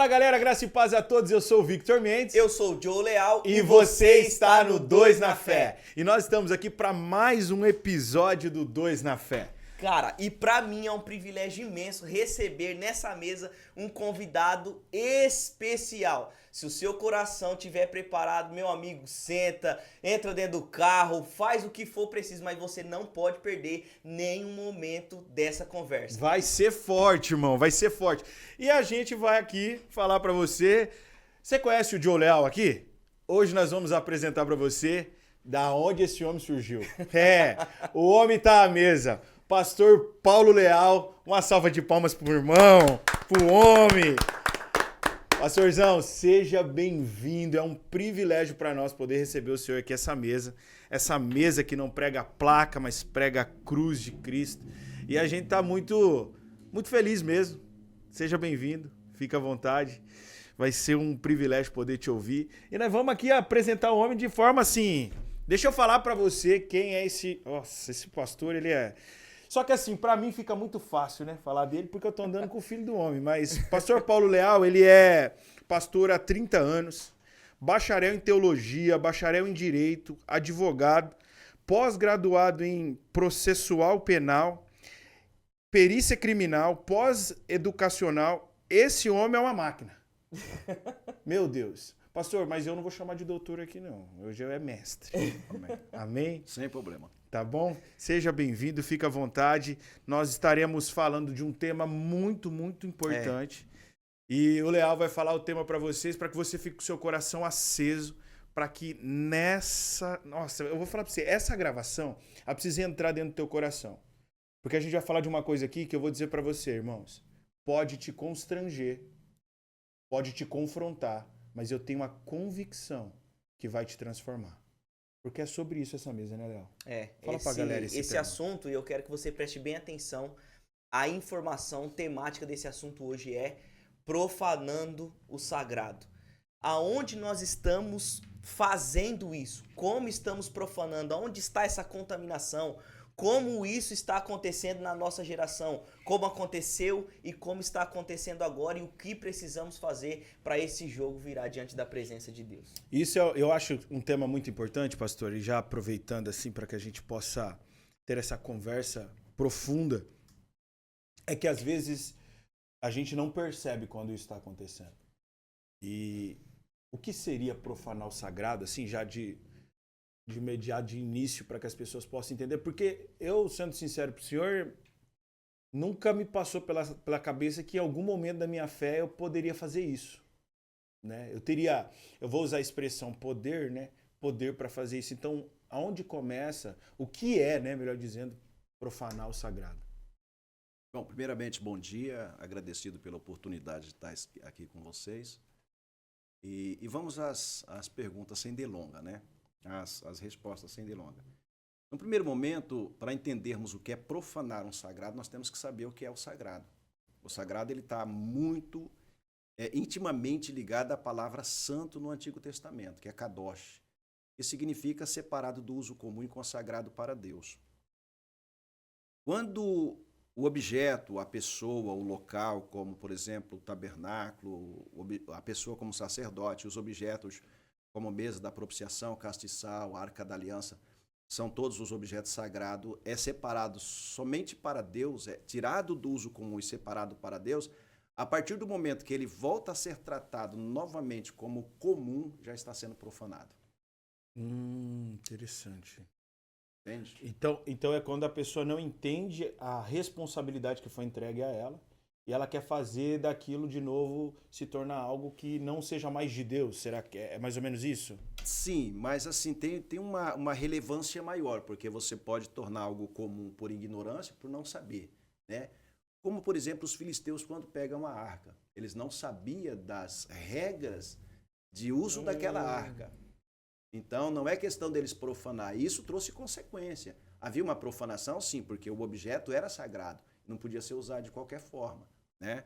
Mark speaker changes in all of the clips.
Speaker 1: Fala galera, graça e paz a todos, eu sou o Victor Mendes.
Speaker 2: Eu sou o Joe Leal
Speaker 1: e você está no Dois na Fé. E nós estamos aqui para mais um episódio do Dois na Fé.
Speaker 2: Cara, e pra mim é um privilégio imenso receber nessa mesa um convidado especial. Se o seu coração estiver preparado, meu amigo, senta, entra dentro do carro, faz o que for preciso, mas você não pode perder nenhum momento dessa conversa.
Speaker 1: Vai ser forte, irmão, vai ser forte. E a gente vai aqui falar para você. Você conhece o Joe Leal aqui? Hoje nós vamos apresentar para você da onde esse homem surgiu. O homem tá à mesa. Pastor Paulo Leal, uma salva de palmas pro irmão, pro homem. Pastorzão, seja bem-vindo. É um privilégio para nós poder receber o senhor aqui essa mesa que não prega a placa, mas prega a cruz de Cristo. E a gente tá muito feliz mesmo. Seja bem-vindo, fica à vontade. Vai ser um privilégio poder te ouvir. E nós vamos aqui apresentar o homem de forma assim. Deixa eu falar para você quem é esse. Nossa, esse pastor, ele é. Só que assim, pra mim fica muito fácil, né, falar dele, porque eu tô andando com o filho do homem. Mas pastor Paulo Leal, ele é pastor há 30 anos, bacharel em teologia, bacharel em direito, advogado, pós-graduado em processual penal, perícia criminal, pós-educacional. Esse homem é uma máquina. Meu Deus. Pastor, mas eu não vou chamar de doutor aqui, não. Hoje eu é mestre. Amém?
Speaker 3: Sem problema.
Speaker 1: Tá bom? Seja bem-vindo, fica à vontade. Nós estaremos falando de um tema muito importante. E o Leal vai falar o tema para vocês, para que você fique com o seu coração aceso, para que nessa... Nossa, eu vou falar para você, essa gravação, ela precisa entrar dentro do teu coração. Porque a gente vai falar de uma coisa aqui que eu vou dizer para você, irmãos. Pode te constranger, pode te confrontar, mas eu tenho a convicção que vai te transformar. Porque é sobre isso essa mesa, né, Léo? Fala pra galera
Speaker 2: esse
Speaker 1: tema.
Speaker 2: assunto, e eu quero que você preste bem atenção, a informação temática desse assunto hoje é profanando o sagrado. Aonde nós estamos fazendo isso? Como estamos profanando? Aonde está essa contaminação? Como isso está acontecendo na nossa geração? Como aconteceu e como está acontecendo agora e o que precisamos fazer para esse jogo virar diante da presença de Deus?
Speaker 1: Isso eu acho um tema muito importante, pastor, e já aproveitando assim para que a gente possa ter essa conversa profunda, é que às vezes a gente não percebe quando isso está acontecendo. E o que seria profanar o sagrado, assim, já de imediato, de início, para que as pessoas possam entender? Porque eu, sendo sincero para o senhor, nunca me passou pela cabeça que em algum momento da minha fé eu poderia fazer isso, né? Eu vou usar a expressão poder, né? Poder para fazer isso. Então, aonde começa, o que é, né, melhor dizendo, profanar o sagrado?
Speaker 3: Bom, primeiramente, bom dia, agradecido pela oportunidade de estar aqui com vocês. E vamos às perguntas sem delonga, né? As respostas sem delonga. No primeiro momento, para entendermos o que é profanar um sagrado, nós temos que saber o que é o sagrado. O sagrado está muito intimamente ligado à palavra santo no Antigo Testamento, que é kadosh, que significa separado do uso comum e consagrado para Deus. Quando o objeto, a pessoa, o local, como por exemplo o tabernáculo, a pessoa como sacerdote, os objetos como mesa da propiciação, castiçal, arca da aliança, são todos os objetos sagrados, é separado somente para Deus, é tirado do uso comum e separado para Deus. A partir do momento que ele volta a ser tratado novamente como comum, já está sendo profanado.
Speaker 1: Interessante.
Speaker 3: Entende?
Speaker 1: Então é quando a pessoa não entende a responsabilidade que foi entregue a ela e ela quer fazer daquilo de novo se tornar algo que não seja mais de Deus. Será que é mais ou menos isso?
Speaker 3: Sim, mas assim, tem uma relevância maior, porque você pode tornar algo comum por ignorância, por não saber, né? Como, por exemplo, os filisteus quando pegam a arca. Eles não sabiam das regras de uso daquela arca. Então, não é questão deles profanar. Isso trouxe consequência. Havia uma profanação, sim, porque o objeto era sagrado. Não podia ser usado de qualquer forma, né?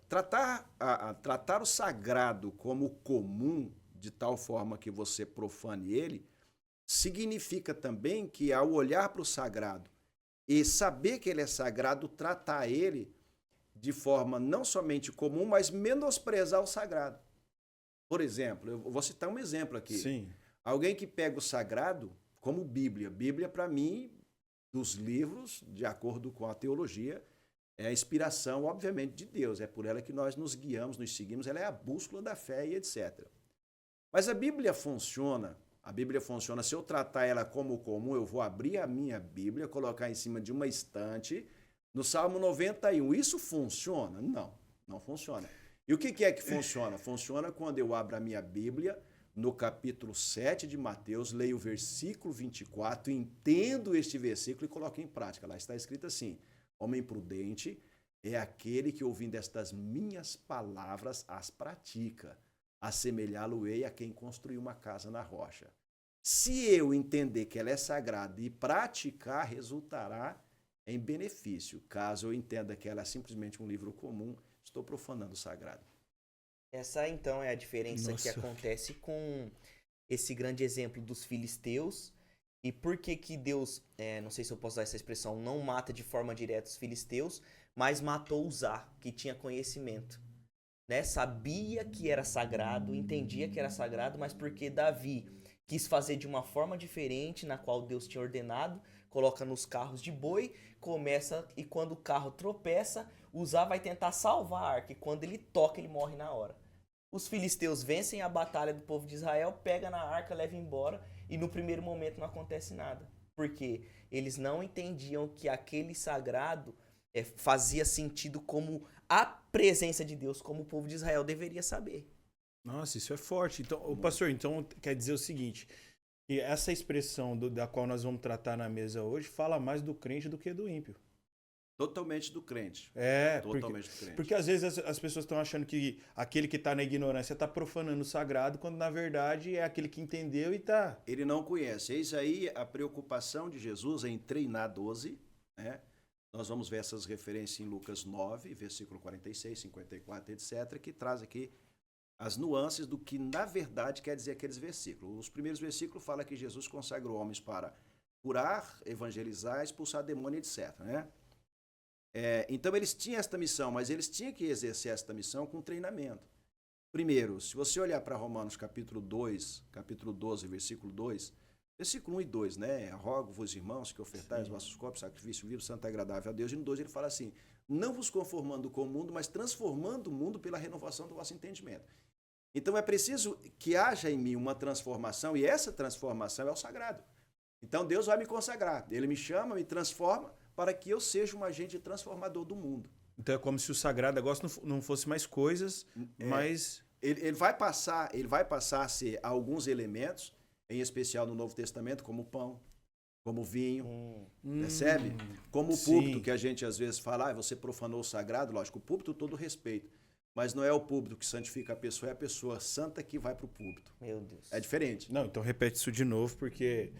Speaker 3: Tratar o sagrado como comum, de tal forma que você profane ele, significa também que, ao olhar para o sagrado e saber que ele é sagrado, tratar ele de forma não somente comum, mas menosprezar o sagrado. Por exemplo, eu vou citar um exemplo aqui.
Speaker 1: Sim.
Speaker 3: Alguém que pega o sagrado como Bíblia. Bíblia, para mim, dos livros, de acordo com a teologia, é a inspiração, obviamente, de Deus. É por ela que nós nos guiamos, nos seguimos. Ela é a bússola da fé e etc. Mas a Bíblia funciona se eu tratar ela como comum, eu vou abrir a minha Bíblia, colocar em cima de uma estante, no Salmo 91. Isso funciona? Não, não funciona. E o que é que funciona? Funciona quando eu abro a minha Bíblia, no capítulo 7 de Mateus, leio o versículo 24, entendo este versículo e coloco em prática. Lá está escrito assim: homem prudente é aquele que, ouvindo estas minhas palavras, as pratica. Assemelhá-lo-ei a quem construiu uma casa na rocha. Se eu entender que ela é sagrada e praticar, resultará em benefício. Caso eu entenda que ela é simplesmente um livro comum, estou profanando o sagrado.
Speaker 2: Essa, então, é a diferença que
Speaker 1: Nossa.
Speaker 2: acontece com esse grande exemplo dos filisteus. E por que que Deus, não sei se eu posso usar essa expressão, não mata de forma direta os filisteus, mas matou Uzá, que tinha conhecimento. Né? Sabia que era sagrado, entendia que era sagrado, mas porque Davi quis fazer de uma forma diferente, na qual Deus tinha ordenado, coloca nos carros de boi, começa, e quando o carro tropeça, Uzá vai tentar salvar a arca, e quando ele toca, ele morre na hora. Os filisteus vencem a batalha do povo de Israel, pega na arca, leva embora, e no primeiro momento não acontece nada. Porque eles não entendiam que aquele sagrado fazia sentido como a presença de Deus, como o povo de Israel deveria saber.
Speaker 1: Nossa, isso é forte. Então, o pastor, então quer dizer o seguinte, que essa expressão da qual nós vamos tratar na mesa hoje fala mais do crente do que do ímpio.
Speaker 3: Totalmente do crente.
Speaker 1: É,
Speaker 3: Totalmente do crente.
Speaker 1: porque às vezes as pessoas estão achando que aquele que está na ignorância está profanando o sagrado, quando na verdade é aquele que entendeu e está...
Speaker 3: Ele não conhece. Eis aí a preocupação de Jesus em treinar 12, né? Nós vamos ver essas referências em Lucas 9, versículo 46, 54, etc., que traz aqui as nuances do que, na verdade, quer dizer aqueles versículos. Os primeiros versículos falam que Jesus consagrou homens para curar, evangelizar, expulsar demônio, etc., né? Então, eles tinham esta missão, mas eles tinham que exercer esta missão com treinamento. Primeiro, se você olhar para Romanos capítulo 2, capítulo 12, versículo 2, versículo 1 e 2, né? Rogo-vos, irmãos, que ofertais os vossos corpos, sacrifício vivo, santo e agradável a Deus. E no 2 ele fala assim: não vos conformando com o mundo, mas transformando o mundo pela renovação do vosso entendimento. Então é preciso que haja em mim uma transformação, e essa transformação é o sagrado. Então Deus vai me consagrar, Ele me chama, me transforma, para que eu seja um agente transformador do mundo.
Speaker 1: Então é como se o sagrado agora não fosse mais coisas, mas...
Speaker 3: Ele vai passar a ser alguns elementos, em especial no Novo Testamento, como pão, como vinho, percebe? Como o púlpito, que a gente às vezes fala, você profanou o sagrado, lógico, o púlpito todo respeito, mas não é o púlpito que santifica a pessoa, é a pessoa santa que vai para o púlpito.
Speaker 2: Meu Deus.
Speaker 3: É diferente.
Speaker 1: Não, então repete isso de novo, porque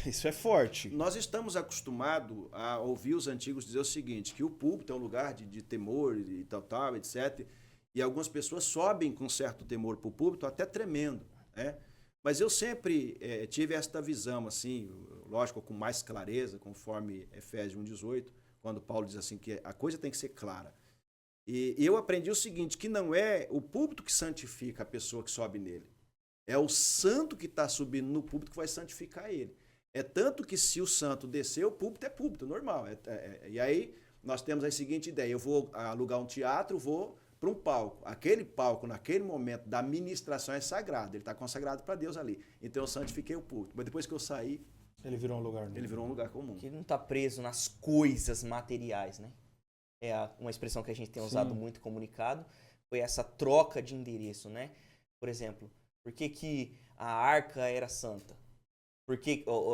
Speaker 1: isso é forte.
Speaker 3: Nós estamos acostumados a ouvir os antigos dizer o seguinte, que o púlpito é um lugar de temor e tal, etc., e algumas pessoas sobem com certo temor para o púlpito, até tremendo, né? Mas eu sempre tive esta visão, assim, lógico, com mais clareza, conforme Efésios 1,18, quando Paulo diz assim que a coisa tem que ser clara. E eu aprendi o seguinte, que não é o púlpito que santifica a pessoa que sobe nele. É o santo que está subindo no púlpito que vai santificar ele. É tanto que se o santo descer, o púlpito é púlpito, normal. E aí nós temos a seguinte ideia, eu vou alugar um teatro, vou para um palco. Aquele palco, naquele momento da ministração, é sagrado. Ele está consagrado para Deus ali. Então eu santifiquei o púlpito. Mas depois que eu saí,
Speaker 1: Ele virou um lugar novo.
Speaker 3: ele virou um lugar comum.
Speaker 2: Que ele não está preso nas coisas materiais, né? Uma expressão que a gente tem usado muito comunicado, foi essa troca de endereço, né? Por exemplo, por que a arca era santa?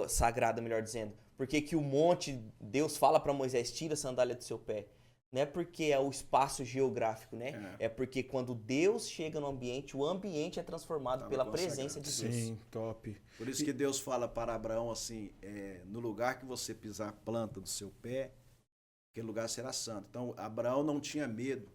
Speaker 2: Sagrada, melhor dizendo. Por que o monte, Deus fala para Moisés, tira a sandália do seu pé? Não é porque é o espaço geográfico, né? É porque quando Deus chega no ambiente, o ambiente é transformado pela presença de Deus.
Speaker 1: Sim, top.
Speaker 3: Por isso que Deus fala para Abraão assim, no lugar que você pisar a planta do seu pé, aquele lugar será santo. Então, Abraão não tinha medo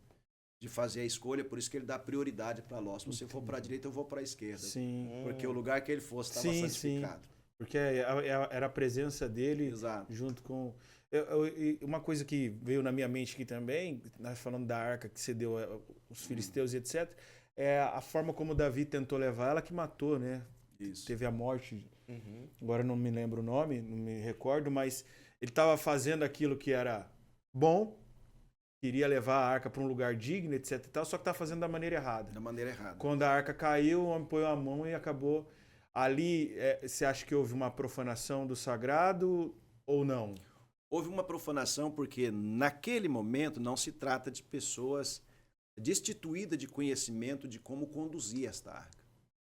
Speaker 3: de fazer a escolha, por isso que ele dá prioridade para Ló. Se você for para a direita, eu vou para a esquerda.
Speaker 1: Sim.
Speaker 3: Porque o lugar que ele fosse estava santificado.
Speaker 1: Porque era a presença dele
Speaker 3: Exato.
Speaker 1: junto com... e uma coisa que veio na minha mente aqui também, nós falando da arca que cedeu os filisteus e etc., é a forma como Davi tentou levar ela que matou, né?
Speaker 3: Isso.
Speaker 1: Teve a morte,
Speaker 2: Uhum.
Speaker 1: agora não me lembro o nome, não me recordo, mas ele estava fazendo aquilo que era bom, queria levar a arca para um lugar digno, etc. e tal, só que estava fazendo da maneira errada.
Speaker 3: Da maneira errada.
Speaker 1: Quando a arca caiu, o homem pôs a mão e acabou. Ali, você acha que houve uma profanação do sagrado ou não?
Speaker 3: Houve uma profanação porque naquele momento não se trata de pessoas destituídas de conhecimento de como conduzir esta arca.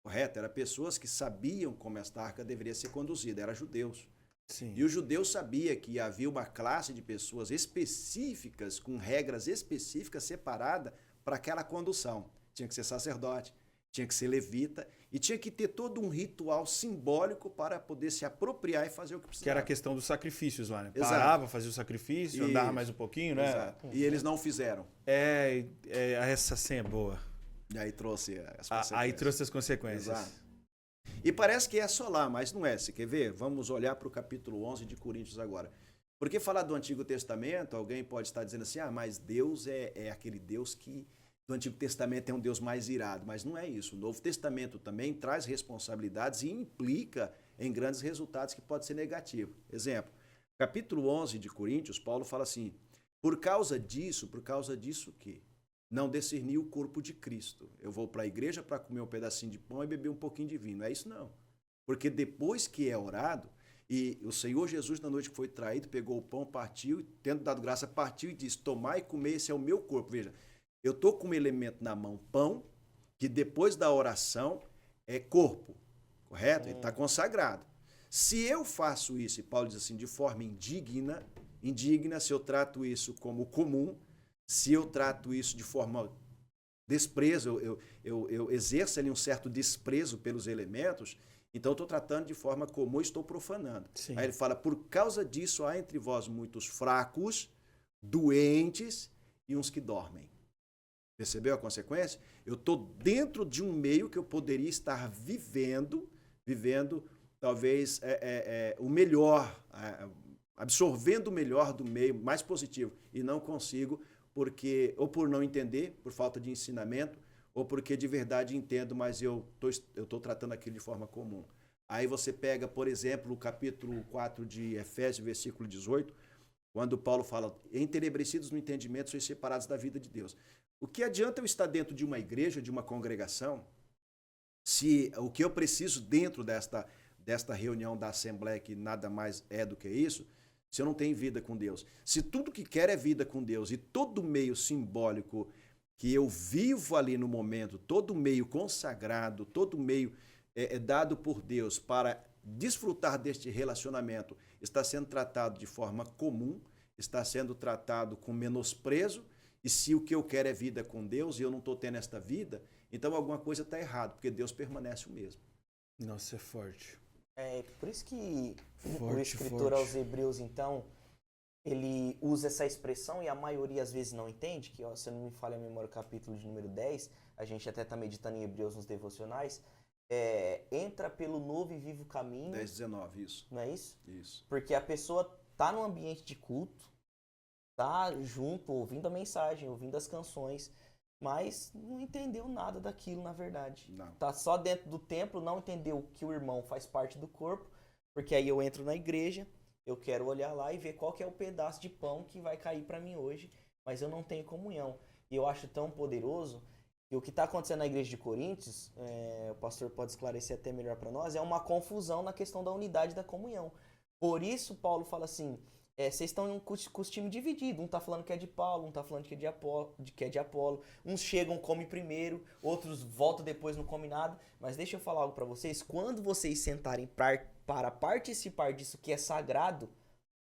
Speaker 3: Correto? Eram pessoas que sabiam como esta arca deveria ser conduzida, eram judeus.
Speaker 1: Sim.
Speaker 3: E o judeu sabia que havia uma classe de pessoas específicas, com regras específicas separadas para aquela condução. Tinha que ser sacerdote, tinha que ser levita e tinha que ter todo um ritual simbólico para poder se apropriar e fazer o que precisava.
Speaker 1: Que era a questão dos sacrifícios lá, né?
Speaker 3: Exato.
Speaker 1: Parava, fazia o sacrifício,
Speaker 3: Isso.
Speaker 1: andava mais um pouquinho, né?
Speaker 3: Exato. E eles não fizeram.
Speaker 1: Essa senha é boa.
Speaker 3: E aí trouxe as consequências.
Speaker 1: Aí trouxe as consequências.
Speaker 3: Exato. E parece que é só lá, mas não é. Você quer ver? Vamos olhar para o capítulo 11 de Coríntios agora. Porque falar do Antigo Testamento, alguém pode estar dizendo assim, mas Deus é aquele Deus que do Antigo Testamento é um Deus mais irado. Mas não é isso. O Novo Testamento também traz responsabilidades e implica em grandes resultados que pode ser negativo. Exemplo, capítulo 11 de Coríntios, Paulo fala assim, por causa disso o quê? Não discernir o corpo de Cristo. Eu vou para a igreja para comer um pedacinho de pão e beber um pouquinho de vinho. Não é isso não. Porque depois que é orado, e o Senhor Jesus, na noite que foi traído, pegou o pão, partiu, tendo dado graça, partiu e disse, tomai e comer, esse é o meu corpo. Veja, eu estou com um elemento na mão, pão, que depois da oração é corpo, correto? Ele está consagrado. Se eu faço isso, e Paulo diz assim, de forma indigna, se eu trato isso como comum, se eu trato isso de forma desprezo, eu exerço ali um certo desprezo pelos elementos, então eu estou tratando de forma comum e estou profanando.
Speaker 1: Sim.
Speaker 3: Aí ele fala, por causa disso há entre vós muitos fracos, doentes e uns que dormem. Percebeu a consequência? Eu estou dentro de um meio que eu poderia estar vivendo talvez o melhor, absorvendo o melhor do meio, mais positivo, e não consigo, porque ou por não entender, por falta de ensinamento, ou porque de verdade entendo, mas eu estou tratando aquilo de forma comum. Aí você pega, por exemplo, o capítulo 4 de Efésios, versículo 18, quando Paulo fala, entenebrecidos no entendimento, sois separados da vida de Deus. O que adianta eu estar dentro de uma igreja, de uma congregação, se o que eu preciso dentro desta reunião da Assembleia, que nada mais é do que isso, se eu não tenho vida com Deus? Se tudo que quero é vida com Deus e todo meio simbólico que eu vivo ali no momento, todo meio consagrado, todo meio dado por Deus para desfrutar deste relacionamento, está sendo tratado de forma comum, está sendo tratado com menosprezo, e se o que eu quero é vida com Deus e eu não estou tendo esta vida, então alguma coisa está errada, porque Deus permanece o mesmo.
Speaker 1: Nossa, é forte.
Speaker 2: Por isso que o
Speaker 1: Forte,
Speaker 2: escritor
Speaker 1: forte.
Speaker 2: aos Hebreus, então, ele usa essa expressão e a maioria às vezes não entende, que se eu não me falha a memória, o capítulo de número 10, a gente até está meditando em Hebreus nos devocionais, entra pelo novo e vivo caminho.
Speaker 3: 10, 19, isso.
Speaker 2: Não é isso?
Speaker 3: Isso.
Speaker 2: Porque a pessoa tá no ambiente de culto, tá junto, ouvindo a mensagem, ouvindo as canções, mas não entendeu nada daquilo, na verdade.
Speaker 3: Não.
Speaker 2: Tá só dentro do templo, não entendeu que o irmão faz parte do corpo, porque aí eu entro na igreja, eu quero olhar lá e ver qual que é o pedaço de pão que vai cair para mim hoje, mas eu não tenho comunhão. E eu acho tão poderoso que o que está acontecendo na igreja de Coríntios, o pastor pode esclarecer até melhor para nós, é uma confusão na questão da unidade da comunhão. Por isso, Paulo fala assim, vocês estão com o time dividido, um tá falando que é de Paulo, um tá falando que é de Apolo, uns chegam, comem primeiro, outros voltam depois, não comem nada, mas deixa eu falar algo para vocês, quando vocês sentarem para participar disso que é sagrado,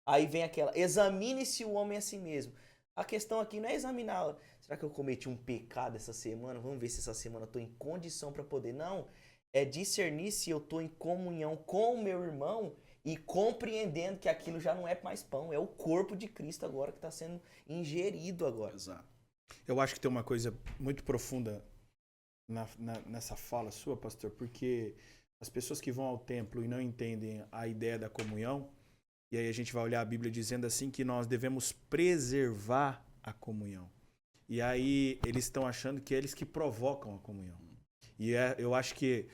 Speaker 2: aí vem aquela, examine-se o homem a si mesmo. A questão aqui não é examinar, será que eu cometi um pecado essa semana? Vamos ver se essa semana eu estou em condição para poder. Não, é discernir se eu estou em comunhão com o meu irmão e compreendendo que aquilo já não é mais pão, é o corpo de Cristo agora que está sendo ingerido agora.
Speaker 3: Exato.
Speaker 1: Eu acho que tem uma coisa muito profunda nessa fala sua, pastor, porque as pessoas que vão ao templo e não entendem a ideia da comunhão, e aí a gente vai olhar a Bíblia dizendo assim que nós devemos preservar a comunhão. E aí eles estão achando que é eles que provocam a comunhão. E eu acho que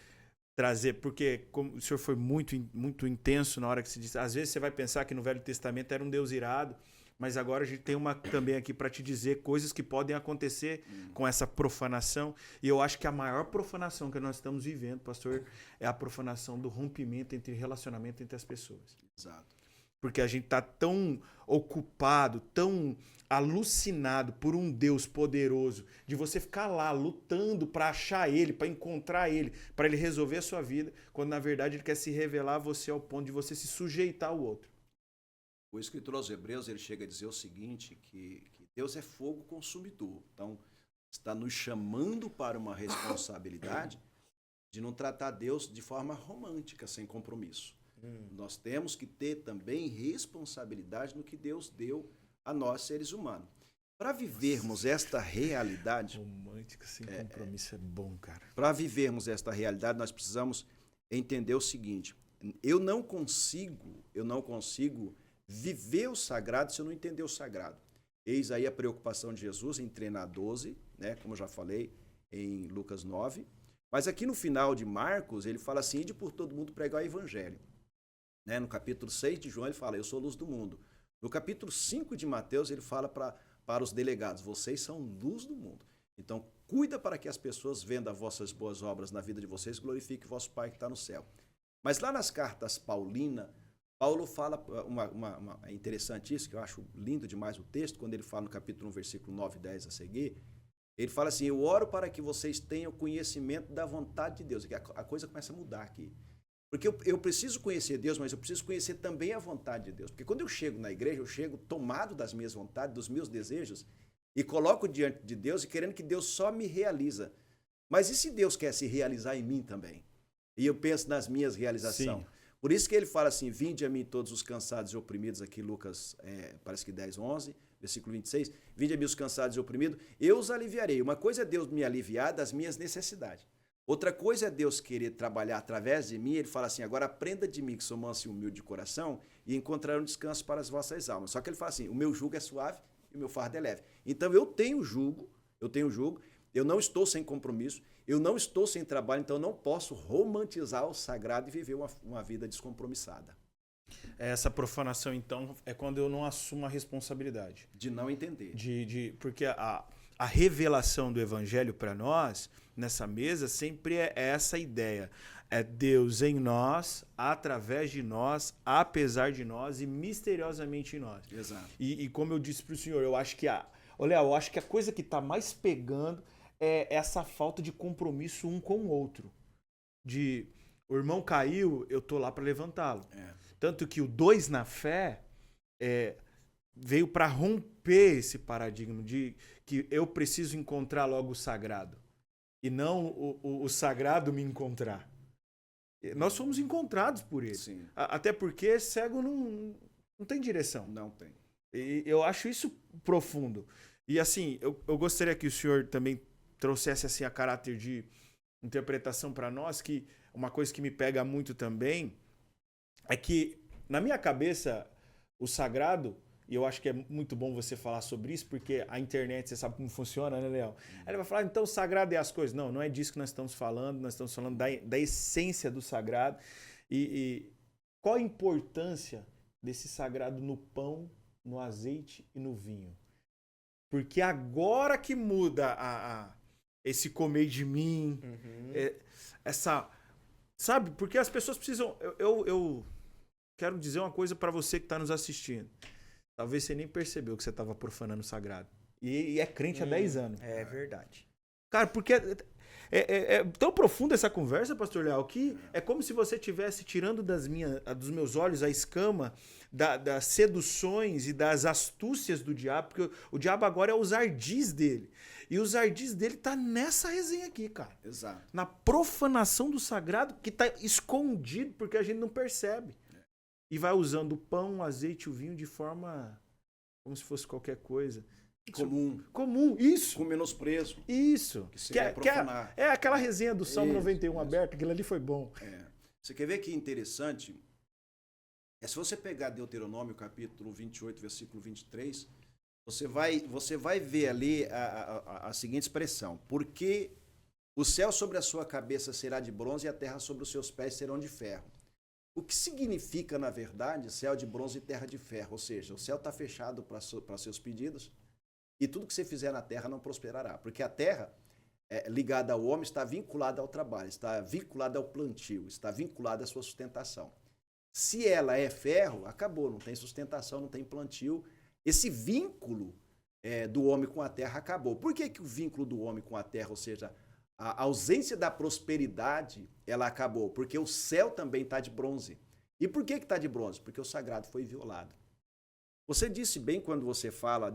Speaker 1: trazer, porque como o senhor foi muito intenso na hora que se disse, às vezes você vai pensar que no Velho Testamento era um Deus irado, mas agora a gente tem uma também aqui para te dizer coisas que podem acontecer com essa profanação. E eu acho que a maior profanação que nós estamos vivendo, pastor, é a profanação do rompimento entre relacionamento entre as pessoas.
Speaker 3: Exato.
Speaker 1: Porque a gente está tão ocupado, tão alucinado por um Deus poderoso, de você ficar lá lutando para achar Ele, para encontrar Ele, para Ele resolver a sua vida, quando na verdade Ele quer se revelar a você ao ponto de você se sujeitar ao outro.
Speaker 3: O escritor aos Hebreus, ele chega a dizer o seguinte, que Deus é fogo consumidor. Então, está nos chamando para uma responsabilidade de não tratar Deus de forma romântica, sem compromisso. Nós temos que ter também responsabilidade no que Deus deu a nós, seres humanos. Para vivermos esta realidade...
Speaker 1: Romântica sem compromisso é bom, cara.
Speaker 3: Para vivermos esta realidade, nós precisamos entender o seguinte, eu não consigo viver o sagrado se eu não entender o sagrado. Eis aí a preocupação de Jesus em treinar 12, né, como eu já falei, em Lucas 9. Mas aqui no final de Marcos, ele fala assim, ide por todo mundo pregar o evangelho. Né? No capítulo 6 de João, ele fala, eu sou a luz do mundo. No capítulo 5 de Mateus, ele fala para os delegados, vocês são luz do mundo. Então, cuida para que as pessoas, vendo as vossas boas obras na vida de vocês, glorifiquem o vosso Pai que está no céu. Mas lá nas cartas Paulinas, Paulo fala, é interessante isso, que eu acho lindo demais o texto, quando ele fala no capítulo 1, versículo 9 e 10 a seguir, ele fala assim, eu oro para que vocês tenham conhecimento da vontade de Deus. A coisa começa a mudar aqui. Porque eu preciso conhecer Deus, mas eu preciso conhecer também a vontade de Deus. Porque quando eu chego na igreja, eu chego tomado das minhas vontades, dos meus desejos, e coloco diante de Deus e querendo que Deus só me realiza. Mas e se Deus quer se realizar em mim também? E eu penso nas minhas realizações.
Speaker 1: Sim.
Speaker 3: Por isso que ele fala assim, vinde a mim todos os cansados e oprimidos, aqui Lucas, parece que 10, 11, versículo 26, vinde a mim os cansados e oprimidos, eu os aliviarei. Uma coisa é Deus me aliviar das minhas necessidades. Outra coisa é Deus querer trabalhar através de mim, ele fala assim, agora aprenda de mim que sou manso e humilde de coração e encontrarão descanso para as vossas almas. Só que ele fala assim, o meu jugo é suave e o meu fardo é leve. Então eu tenho jugo, eu não estou sem compromisso, eu não estou sem trabalho, então eu não posso romantizar o sagrado e viver uma vida descompromissada.
Speaker 1: Essa profanação, então, é quando eu não assumo a responsabilidade.
Speaker 3: De não entender.
Speaker 1: Porque a revelação do evangelho para nós, nessa mesa, sempre é essa ideia. É Deus em nós, através de nós, apesar de nós e misteriosamente em nós.
Speaker 3: Exato.
Speaker 1: E como eu disse para o senhor, eu acho que eu acho que a coisa que está mais pegando é essa falta de compromisso um com o outro. O irmão caiu, eu tô lá para levantá-lo. Tanto que o 2 na fé veio para romper esse paradigma de que eu preciso encontrar logo o sagrado e não o sagrado me encontrar. Nós somos encontrados por ele.
Speaker 3: Sim.
Speaker 1: Até porque cego não tem direção.
Speaker 3: Não tem.
Speaker 1: E eu acho isso profundo. E assim, eu gostaria que o senhor também trouxesse assim a caráter de interpretação para nós, que uma coisa que me pega muito também é que, na minha cabeça, o sagrado, e eu acho que é muito bom você falar sobre isso, porque a internet, você sabe como funciona, né, Leão? Aí ele vai falar, então o sagrado é as coisas. Não é disso que nós estamos falando da essência do sagrado. E qual a importância desse sagrado no pão, no azeite e no vinho? Porque agora que muda esse comer de mim, sabe? Porque as pessoas precisam... Eu quero dizer uma coisa para você que está nos assistindo. Talvez você nem percebeu que você estava profanando o sagrado. E é crente há 10 anos.
Speaker 2: É verdade.
Speaker 1: Cara, porque é tão profunda essa conversa, pastor Leal, que é como se você estivesse tirando dos meus olhos a escama das seduções e das astúcias do diabo, porque o diabo agora é os ardis dele. E os ardis dele tá nessa resenha aqui, cara.
Speaker 3: Exato.
Speaker 1: Na profanação do sagrado, que tá escondido, porque a gente não percebe. E vai usando o pão, o azeite e o vinho de forma como se fosse qualquer coisa. Comum, isso.
Speaker 3: Com menosprezo.
Speaker 1: Isso.
Speaker 3: Que você quer profanar.
Speaker 1: É aquela resenha do Salmo 91 aberta, aquilo ali foi bom.
Speaker 3: Você quer ver que interessante? Se você pegar Deuteronômio, capítulo 28, versículo 23, você vai ver ali a seguinte expressão. Porque o céu sobre a sua cabeça será de bronze e a terra sobre os seus pés serão de ferro. O que significa, na verdade, céu de bronze e terra de ferro? Ou seja, o céu está fechado para seus pedidos e tudo que você fizer na terra não prosperará. Porque a terra, ligada ao homem, está vinculada ao trabalho, está vinculada ao plantio, está vinculada à sua sustentação. Se ela é ferro, acabou, não tem sustentação, não tem plantio. Esse vínculo do homem com a terra acabou. Por que o vínculo do homem com a terra, ou seja, a ausência da prosperidade, ela acabou? Porque o céu também está de bronze. E por que está de bronze? Porque o sagrado foi violado. Você disse bem quando você fala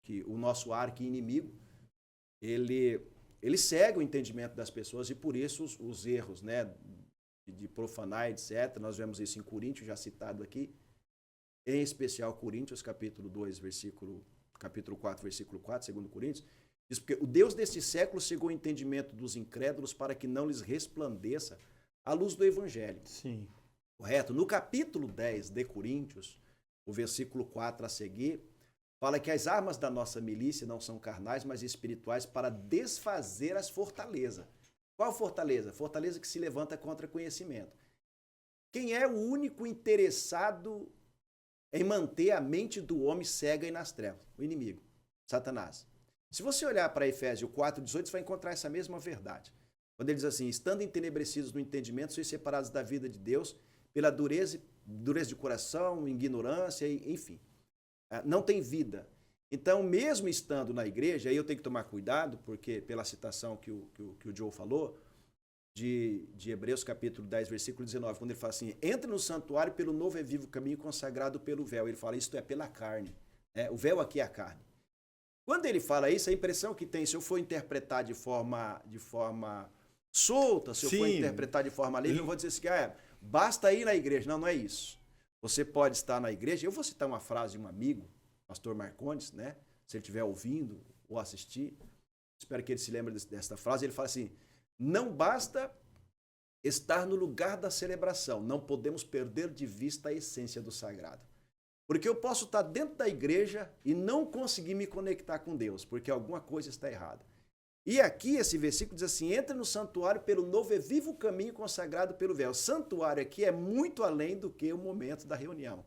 Speaker 3: que o nosso arqui-inimigo, ele segue o entendimento das pessoas e por isso os erros, né, de profanar, etc. Nós vemos isso em Coríntios, já citado aqui. Em especial Coríntios, capítulo 4, versículo 4, 2 Coríntios. Diz, porque o Deus deste século cegou o entendimento dos incrédulos para que não lhes resplandeça a luz do Evangelho.
Speaker 1: Sim.
Speaker 3: Correto? No capítulo 10 de Coríntios, o versículo 4 a seguir, fala que as armas da nossa milícia não são carnais, mas espirituais para desfazer as fortalezas. Qual fortaleza? Fortaleza que se levanta contra conhecimento. Quem é o único interessado em manter a mente do homem cega e nas trevas? O inimigo, Satanás. Se você olhar para Efésios 4:18, você vai encontrar essa mesma verdade. Quando ele diz assim, estando entenebrecidos no entendimento, sois separados da vida de Deus pela dureza de coração, ignorância, enfim. Não tem vida. Então, mesmo estando na igreja, aí eu tenho que tomar cuidado, porque pela citação que o Joe falou, de Hebreus capítulo 10, versículo 19, quando ele fala assim, entra no santuário pelo novo e vivo caminho consagrado pelo véu. Ele fala, isto é pela carne. O véu aqui é a carne. Quando ele fala isso, a impressão que tem, se eu for interpretar de forma solta, se eu for interpretar de forma livre, eu vou dizer assim, basta ir na igreja. Não, não é isso. Você pode estar na igreja, eu vou citar uma frase de um amigo, pastor Marcondes, né? Se ele estiver ouvindo ou assistir, espero que ele se lembre desta frase, ele fala assim, não basta estar no lugar da celebração, não podemos perder de vista a essência do sagrado. Porque eu posso estar dentro da igreja e não conseguir me conectar com Deus, porque alguma coisa está errada. E aqui esse versículo diz assim, entra no santuário pelo novo e vivo caminho consagrado pelo véu. O santuário aqui é muito além do que o momento da reunião,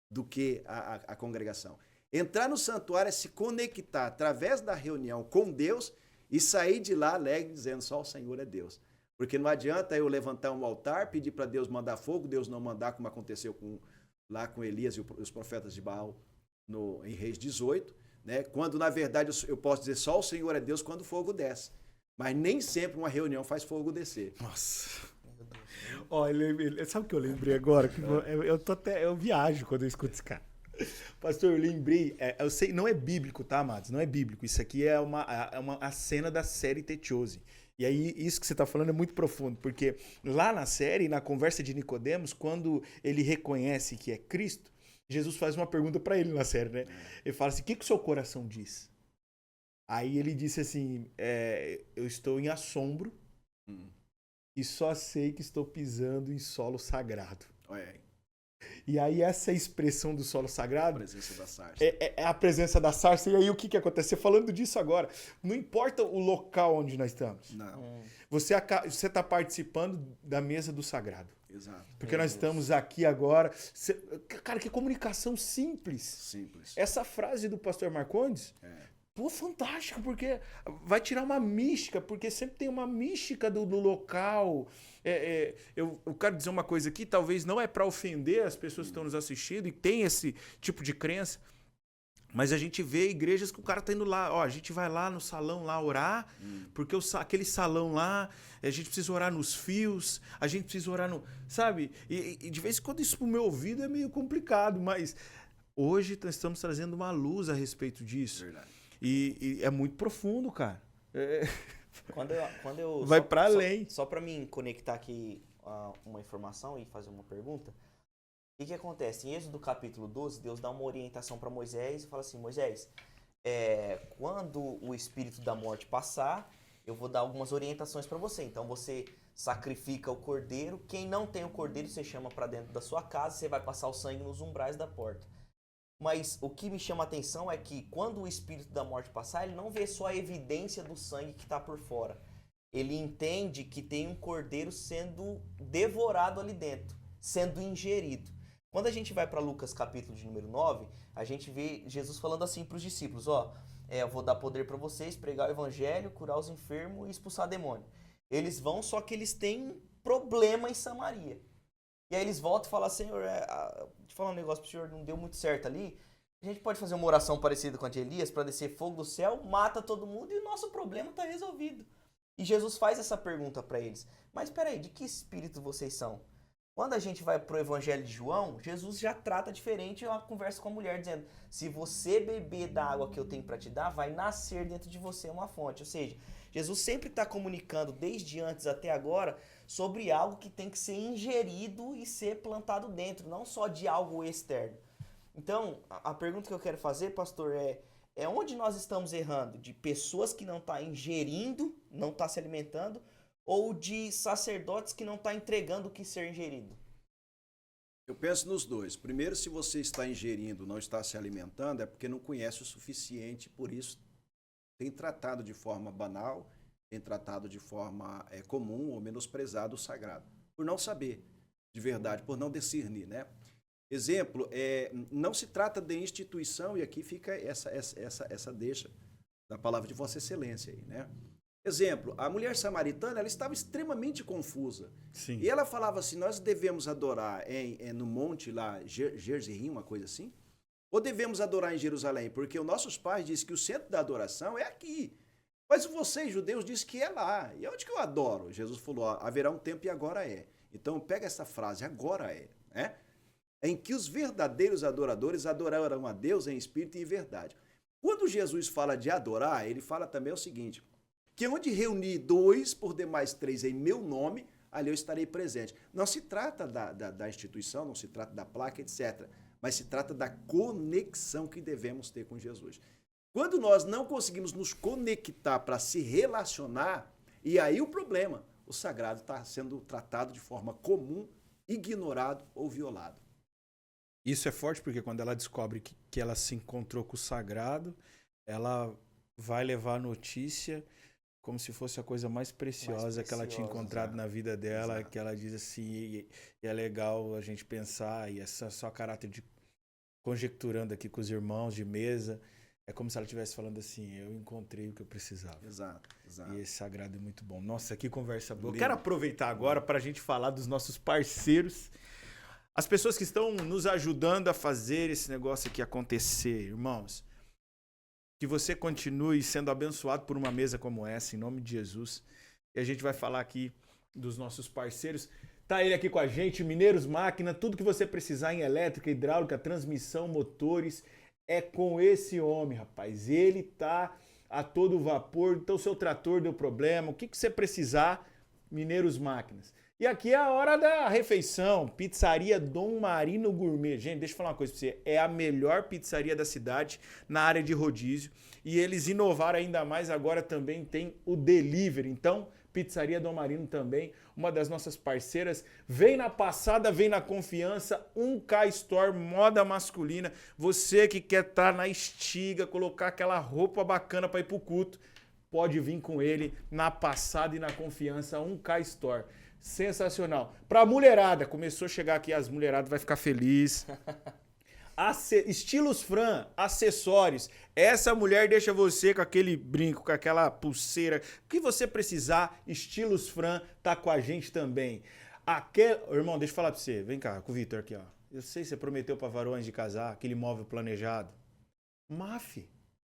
Speaker 3: do que a congregação. Entrar no santuário é se conectar através da reunião com Deus e sair de lá alegre dizendo só o Senhor é Deus. Porque não adianta eu levantar um altar, pedir para Deus mandar fogo, Deus não mandar, como aconteceu lá com Elias e os profetas de Baal em Reis 18, né? Quando na verdade eu posso dizer só o Senhor é Deus quando o fogo desce. Mas nem sempre uma reunião faz fogo descer.
Speaker 1: Nossa. Sabe o que eu lembrei agora? Que eu viajo quando eu escuto esse cara. Pastor, eu lembrei, eu sei, não é bíblico, tá, amados? Não é bíblico. Isso aqui é a cena da série The Chosen. E aí, isso que você está falando é muito profundo, porque lá na série, na conversa de Nicodemos, quando ele reconhece que é Cristo, Jesus faz uma pergunta para ele na série, né? Ele fala assim, o que o seu coração diz? Aí ele disse assim, eu estou em assombro e só sei que estou pisando em solo sagrado.
Speaker 3: Olha aí.
Speaker 1: E aí essa expressão do solo sagrado...
Speaker 3: A presença da sarça.
Speaker 1: É a presença da sarça. E aí o que acontece? Falando disso agora, não importa o local onde nós estamos.
Speaker 3: Não.
Speaker 1: Você está participando da mesa do sagrado.
Speaker 3: Exato.
Speaker 1: Porque nós estamos aqui agora. Cara, que comunicação simples.
Speaker 3: Simples.
Speaker 1: Essa frase do pastor Marcondes... Pô, fantástico, porque vai tirar uma mística, porque sempre tem uma mística do local. Eu quero dizer uma coisa aqui, talvez não é para ofender as pessoas que estão nos assistindo e tem esse tipo de crença, mas a gente vê igrejas que o cara tá indo lá, a gente vai lá no salão lá orar, porque aquele salão lá, a gente precisa orar nos fios, a gente precisa orar no... Sabe? E de vez em quando isso pro meu ouvido é meio complicado, mas hoje nós estamos trazendo uma luz a respeito disso.
Speaker 3: Verdade.
Speaker 1: E é muito profundo, cara.
Speaker 2: Quando eu
Speaker 1: vai para além.
Speaker 2: Só para mim conectar aqui uma informação e fazer uma pergunta. O que acontece? Em Êxodo capítulo 12, Deus dá uma orientação para Moisés e fala assim, Moisés, quando o espírito da morte passar, eu vou dar algumas orientações para você. Então você sacrifica o cordeiro. Quem não tem o cordeiro, você chama para dentro da sua casa, você vai passar o sangue nos umbrais da porta. Mas o que me chama a atenção é que quando o espírito da morte passar, ele não vê só a evidência do sangue que está por fora. Ele entende que tem um cordeiro sendo devorado ali dentro, sendo ingerido. Quando a gente vai para Lucas capítulo de número 9, a gente vê Jesus falando assim para os discípulos, eu vou dar poder para vocês, pregar o evangelho, curar os enfermos e expulsar demônio. Eles vão, só que eles têm um problema em Samaria. E aí eles voltam e falam, Senhor, deixa eu falar um negócio pro senhor, não deu muito certo ali. A gente pode fazer uma oração parecida com a de Elias para descer fogo do céu, mata todo mundo e o nosso problema está resolvido. E Jesus faz essa pergunta para eles. Mas peraí, de que espírito vocês são? Quando a gente vai pro Evangelho de João, Jesus já trata diferente uma conversa com a mulher, dizendo, se você beber da água que eu tenho para te dar, vai nascer dentro de você uma fonte. Ou seja, Jesus sempre está comunicando, desde antes até agora, sobre algo que tem que ser ingerido e ser plantado dentro, não só de algo externo. Então, a pergunta que eu quero fazer, pastor, é onde nós estamos errando? De pessoas que não estão ingerindo, não estão se alimentando, ou de sacerdotes que não estão entregando o que ser ingerido?
Speaker 3: Eu penso nos dois. Primeiro, se você está ingerindo, não está se alimentando, é porque não conhece o suficiente, por isso tem tratado de forma banal, tem tratado de forma comum ou menosprezado o sagrado, por não saber de verdade, por não discernir, né? Exemplo, não se trata de instituição, e aqui fica essa deixa da palavra de Vossa Excelência aí, né? Exemplo, a mulher samaritana, ela estava extremamente confusa.
Speaker 1: Sim.
Speaker 3: E ela falava assim, nós devemos adorar no monte lá, Gerizim, uma coisa assim, ou devemos adorar em Jerusalém? Porque os nossos pais dizem que o centro da adoração é aqui. Mas vocês, judeus, dizem que é lá. E onde que eu adoro? Jesus falou, haverá um tempo e agora é. Então pega essa frase, agora é, né? Em que os verdadeiros adoradores adorarão a Deus em espírito e em verdade. Quando Jesus fala de adorar, ele fala também o seguinte, que onde reunir 2, por demais 3 em meu nome, ali eu estarei presente. Não se trata da instituição, não se trata da placa, etc. Mas se trata da conexão que devemos ter com Jesus. Quando nós não conseguimos nos conectar para se relacionar, e aí o problema, o sagrado está sendo tratado de forma comum, ignorado ou violado.
Speaker 1: Isso é forte porque quando ela descobre que ela se encontrou com o sagrado, ela vai levar a notícia como se fosse a coisa mais preciosa que ela tinha encontrado na vida dela, exato. Que ela diz assim, e é legal a gente pensar, e essa só caráter de conjecturando aqui com os irmãos de mesa, é como se ela estivesse falando assim, eu encontrei o que eu precisava.
Speaker 3: Exato.
Speaker 1: E esse sagrado é muito bom. Nossa, que conversa boa. Eu quero aproveitar agora para a gente falar dos nossos parceiros, as pessoas que estão nos ajudando a fazer esse negócio aqui acontecer, irmãos. Que você continue sendo abençoado por uma mesa como essa, em nome de Jesus. E a gente vai falar aqui dos nossos parceiros. Tá ele aqui com a gente, Mineiros Máquina, tudo que você precisar em elétrica, hidráulica, transmissão, motores, é com esse homem, rapaz. Ele tá a todo vapor, então seu trator deu problema, o que você precisar, Mineiros Máquinas. E aqui é a hora da refeição, Pizzaria Dom Marino Gourmet. Gente, deixa eu falar uma coisa pra você, é a melhor pizzaria da cidade na área de rodízio. E eles inovaram ainda mais, agora também tem o delivery. Então, Pizzaria Dom Marino também, uma das nossas parceiras. Vem na passada, vem na confiança, 1K Store, moda masculina. Você que quer estar na estiga, colocar aquela roupa bacana para ir pro culto, pode vir com ele na passada e na confiança, 1K Store. Sensacional. Pra mulherada, começou a chegar aqui, as mulheradas vai ficar feliz. Estilos Fran, acessórios. Essa mulher deixa você com aquele brinco, com aquela pulseira. O que você precisar, Estilos Fran tá com a gente também. Irmão, deixa eu falar pra você. Vem cá, com o Vitor aqui, ó. Eu sei que você prometeu pra varões de casar, aquele móvel planejado. MAF.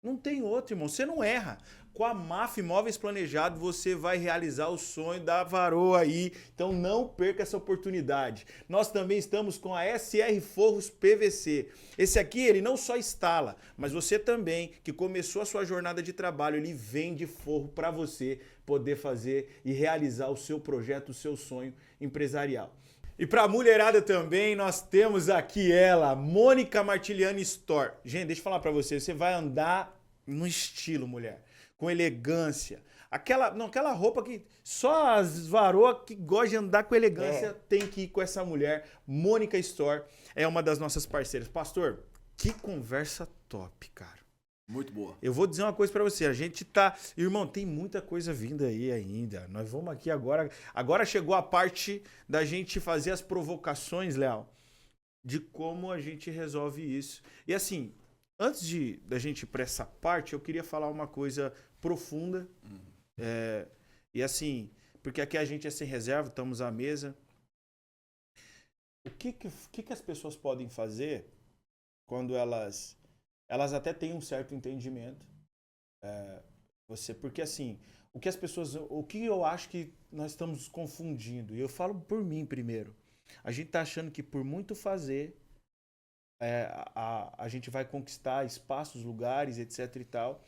Speaker 1: Não tem outro, irmão. Você não erra. Com a MAF Móveis Planejados, você vai realizar o sonho da varoa aí. Então não perca essa oportunidade. Nós também estamos com a SR Forros PVC. Esse aqui, ele não só instala, mas você também, que começou a sua jornada de trabalho, ele vende forro para você poder fazer e realizar o seu projeto, o seu sonho empresarial. E para a mulherada também, nós temos aqui ela, Mônica Martiliani Store. Gente, deixa eu falar para você, você vai andar no estilo, mulher, com elegância. aquela roupa que só as varoas que gostam de andar com elegância tem que ir com essa mulher. Mônica Store é uma das nossas parceiras. Pastor, que conversa top, cara.
Speaker 3: Muito boa.
Speaker 1: Eu vou dizer uma coisa pra você, a gente tá... Irmão, tem muita coisa vindo aí ainda. Nós vamos aqui agora... Agora chegou a parte da gente fazer as provocações, Léo, de como a gente resolve isso. E assim, antes da gente ir pra essa parte, eu queria falar uma coisa profunda. E assim, porque aqui a gente é sem reserva, estamos à mesa. O que as pessoas podem fazer quando elas até têm um certo entendimento? Porque assim, o que eu acho que nós estamos confundindo, e eu falo por mim primeiro, a gente tá achando que por muito fazer, a gente vai conquistar espaços, lugares, etc e tal,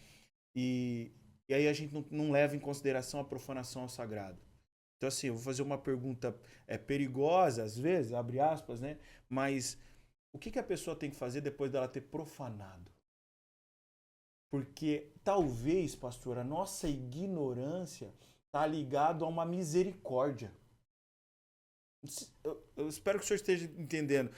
Speaker 1: e aí a gente não leva em consideração a profanação ao sagrado. Então assim, eu vou fazer uma pergunta perigosa, às vezes, abre aspas, né? Mas o que a pessoa tem que fazer depois dela ter profanado? Porque talvez, pastor, a nossa ignorância está ligado a uma misericórdia. Eu espero que o senhor esteja entendendo.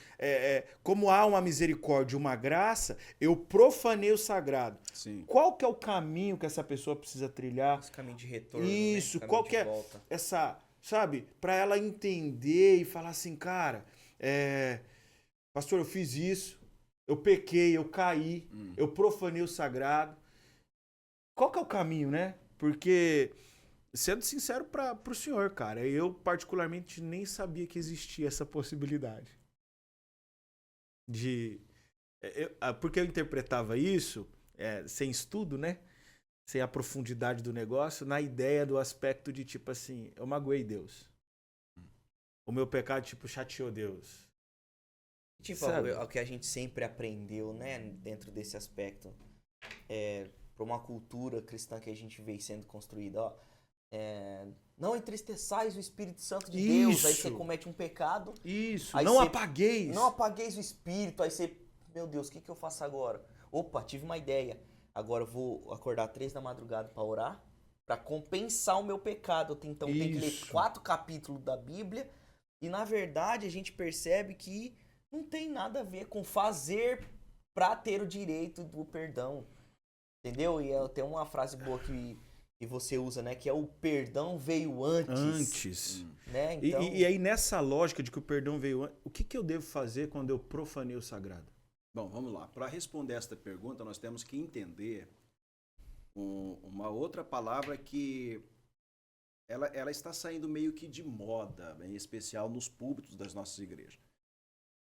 Speaker 1: Como há uma misericórdia, uma graça, eu profanei o sagrado.
Speaker 3: Sim.
Speaker 1: Qual que é o caminho que essa pessoa precisa trilhar?
Speaker 2: Esse caminho de retorno,
Speaker 1: Isso,
Speaker 2: né?
Speaker 1: qual que é
Speaker 2: Volta.
Speaker 1: essa, sabe? Para ela entender e falar assim, cara, pastor, eu fiz isso, eu pequei, eu caí, eu profanei o sagrado. Qual que é o caminho, né? Porque, sendo sincero pro senhor, cara, eu particularmente nem sabia que existia essa possibilidade. Porque eu interpretava isso, sem estudo, né? Sem a profundidade do negócio, na ideia do aspecto de tipo assim, eu magoei Deus. O meu pecado, tipo, chateou Deus.
Speaker 2: Tipo,
Speaker 1: Sabe?
Speaker 2: o que a gente sempre aprendeu, né, dentro desse aspecto, para uma cultura cristã que a gente vê sendo construída, ó, não entristeçais o Espírito Santo de Deus, aí você comete um pecado.
Speaker 1: Isso,
Speaker 2: aí
Speaker 1: não
Speaker 2: você-
Speaker 1: apagueis.
Speaker 2: Não apagueis o Espírito, aí você, meu Deus, o que eu faço agora? Opa, tive uma ideia, agora eu vou acordar 3 da madrugada para orar, para compensar o meu pecado, então eu tenho que ler
Speaker 1: Isso.
Speaker 2: 4 capítulos da Bíblia, e na verdade a gente percebe que não tem nada a ver com fazer para ter o direito do perdão, entendeu? E tem uma frase boa que você usa, né, que é o perdão veio antes. Né? Então,
Speaker 1: E aí, nessa lógica de que o perdão veio antes, o que eu devo fazer quando eu profanei o sagrado?
Speaker 3: Bom, vamos lá. Para responder esta pergunta, nós temos que entender uma outra palavra que ela está saindo meio que de moda, em especial nos púlpitos das nossas igrejas.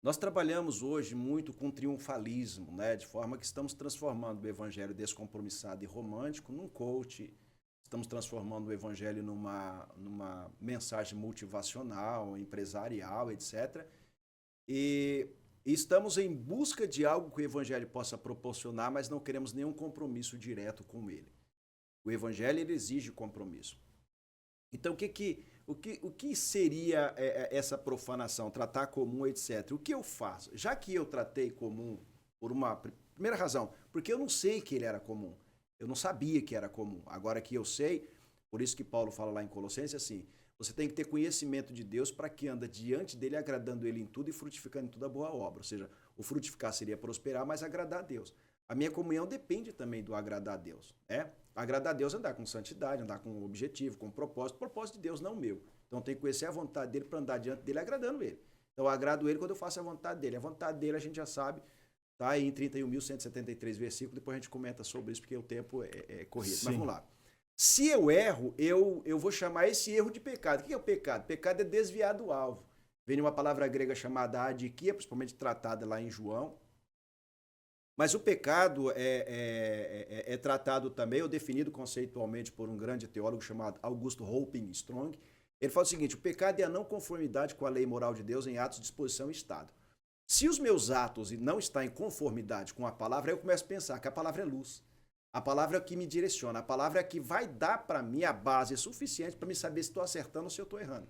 Speaker 3: Nós trabalhamos hoje muito com triunfalismo, né? De forma que estamos transformando o evangelho descompromissado e romântico num coach, estamos transformando o evangelho numa mensagem motivacional, empresarial, etc. E estamos em busca de algo que o evangelho possa proporcionar, mas não queremos nenhum compromisso direto com ele. O evangelho ele exige compromisso. Então, o que seria essa profanação, tratar comum, etc? O que eu faço? Já que eu tratei comum por uma primeira razão, porque eu não sei que ele era comum. Eu não sabia que era comum. Agora que eu sei, por isso que Paulo fala lá em Colossenses assim, você tem que ter conhecimento de Deus para que anda diante dele, agradando ele em tudo e frutificando em toda boa obra. Ou seja, o frutificar seria prosperar, mas agradar a Deus. A minha comunhão depende também do agradar a Deus. Agradar a Deus é andar com santidade, andar com objetivo, com propósito. Propósito de Deus, não o meu. Então, eu tenho que conhecer a vontade dele para andar diante dele, agradando ele. Então, eu agrado ele quando eu faço a vontade dele. A vontade dele a gente já sabe, está aí em 31.173 versículos. Depois a gente comenta sobre isso, porque o tempo é corrido.
Speaker 1: Sim.
Speaker 3: Mas vamos lá. Se eu erro, eu vou chamar esse erro de pecado. O que é o pecado? Pecado é desviar do alvo. Vem de uma palavra grega chamada adikia, principalmente tratada lá em João. Mas o pecado é tratado também, ou definido conceitualmente por um grande teólogo chamado Augusto Hoping Strong. Ele fala o seguinte, o pecado é a não conformidade com a lei moral de Deus em atos, disposição e estado. Se os meus atos não estão em conformidade com a palavra, aí eu começo a pensar que a palavra é luz. A palavra é o que me direciona, a palavra é que vai dar para mim a base suficiente para me saber se estou acertando ou se eu estou errando.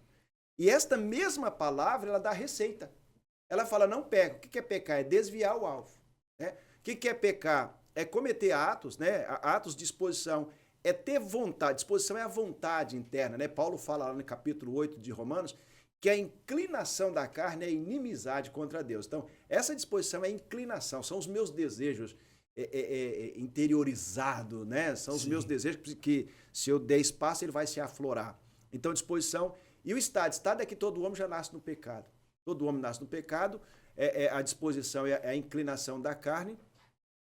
Speaker 3: E esta mesma palavra, ela dá receita. Ela fala, não peca. O que é pecar? É desviar o alvo. Né? O que é pecar? É cometer atos, né? Atos de exposição, é ter vontade, disposição é a vontade interna, né? Paulo fala lá no capítulo 8 de Romanos que a inclinação da carne é inimizade contra Deus. Então, essa disposição é inclinação, são os meus desejos interiorizados, né? São os meus desejos que, se eu der espaço, ele vai se aflorar. Então, disposição. E o estado é que todo homem já nasce no pecado. Todo homem nasce no pecado, a disposição é a inclinação da carne,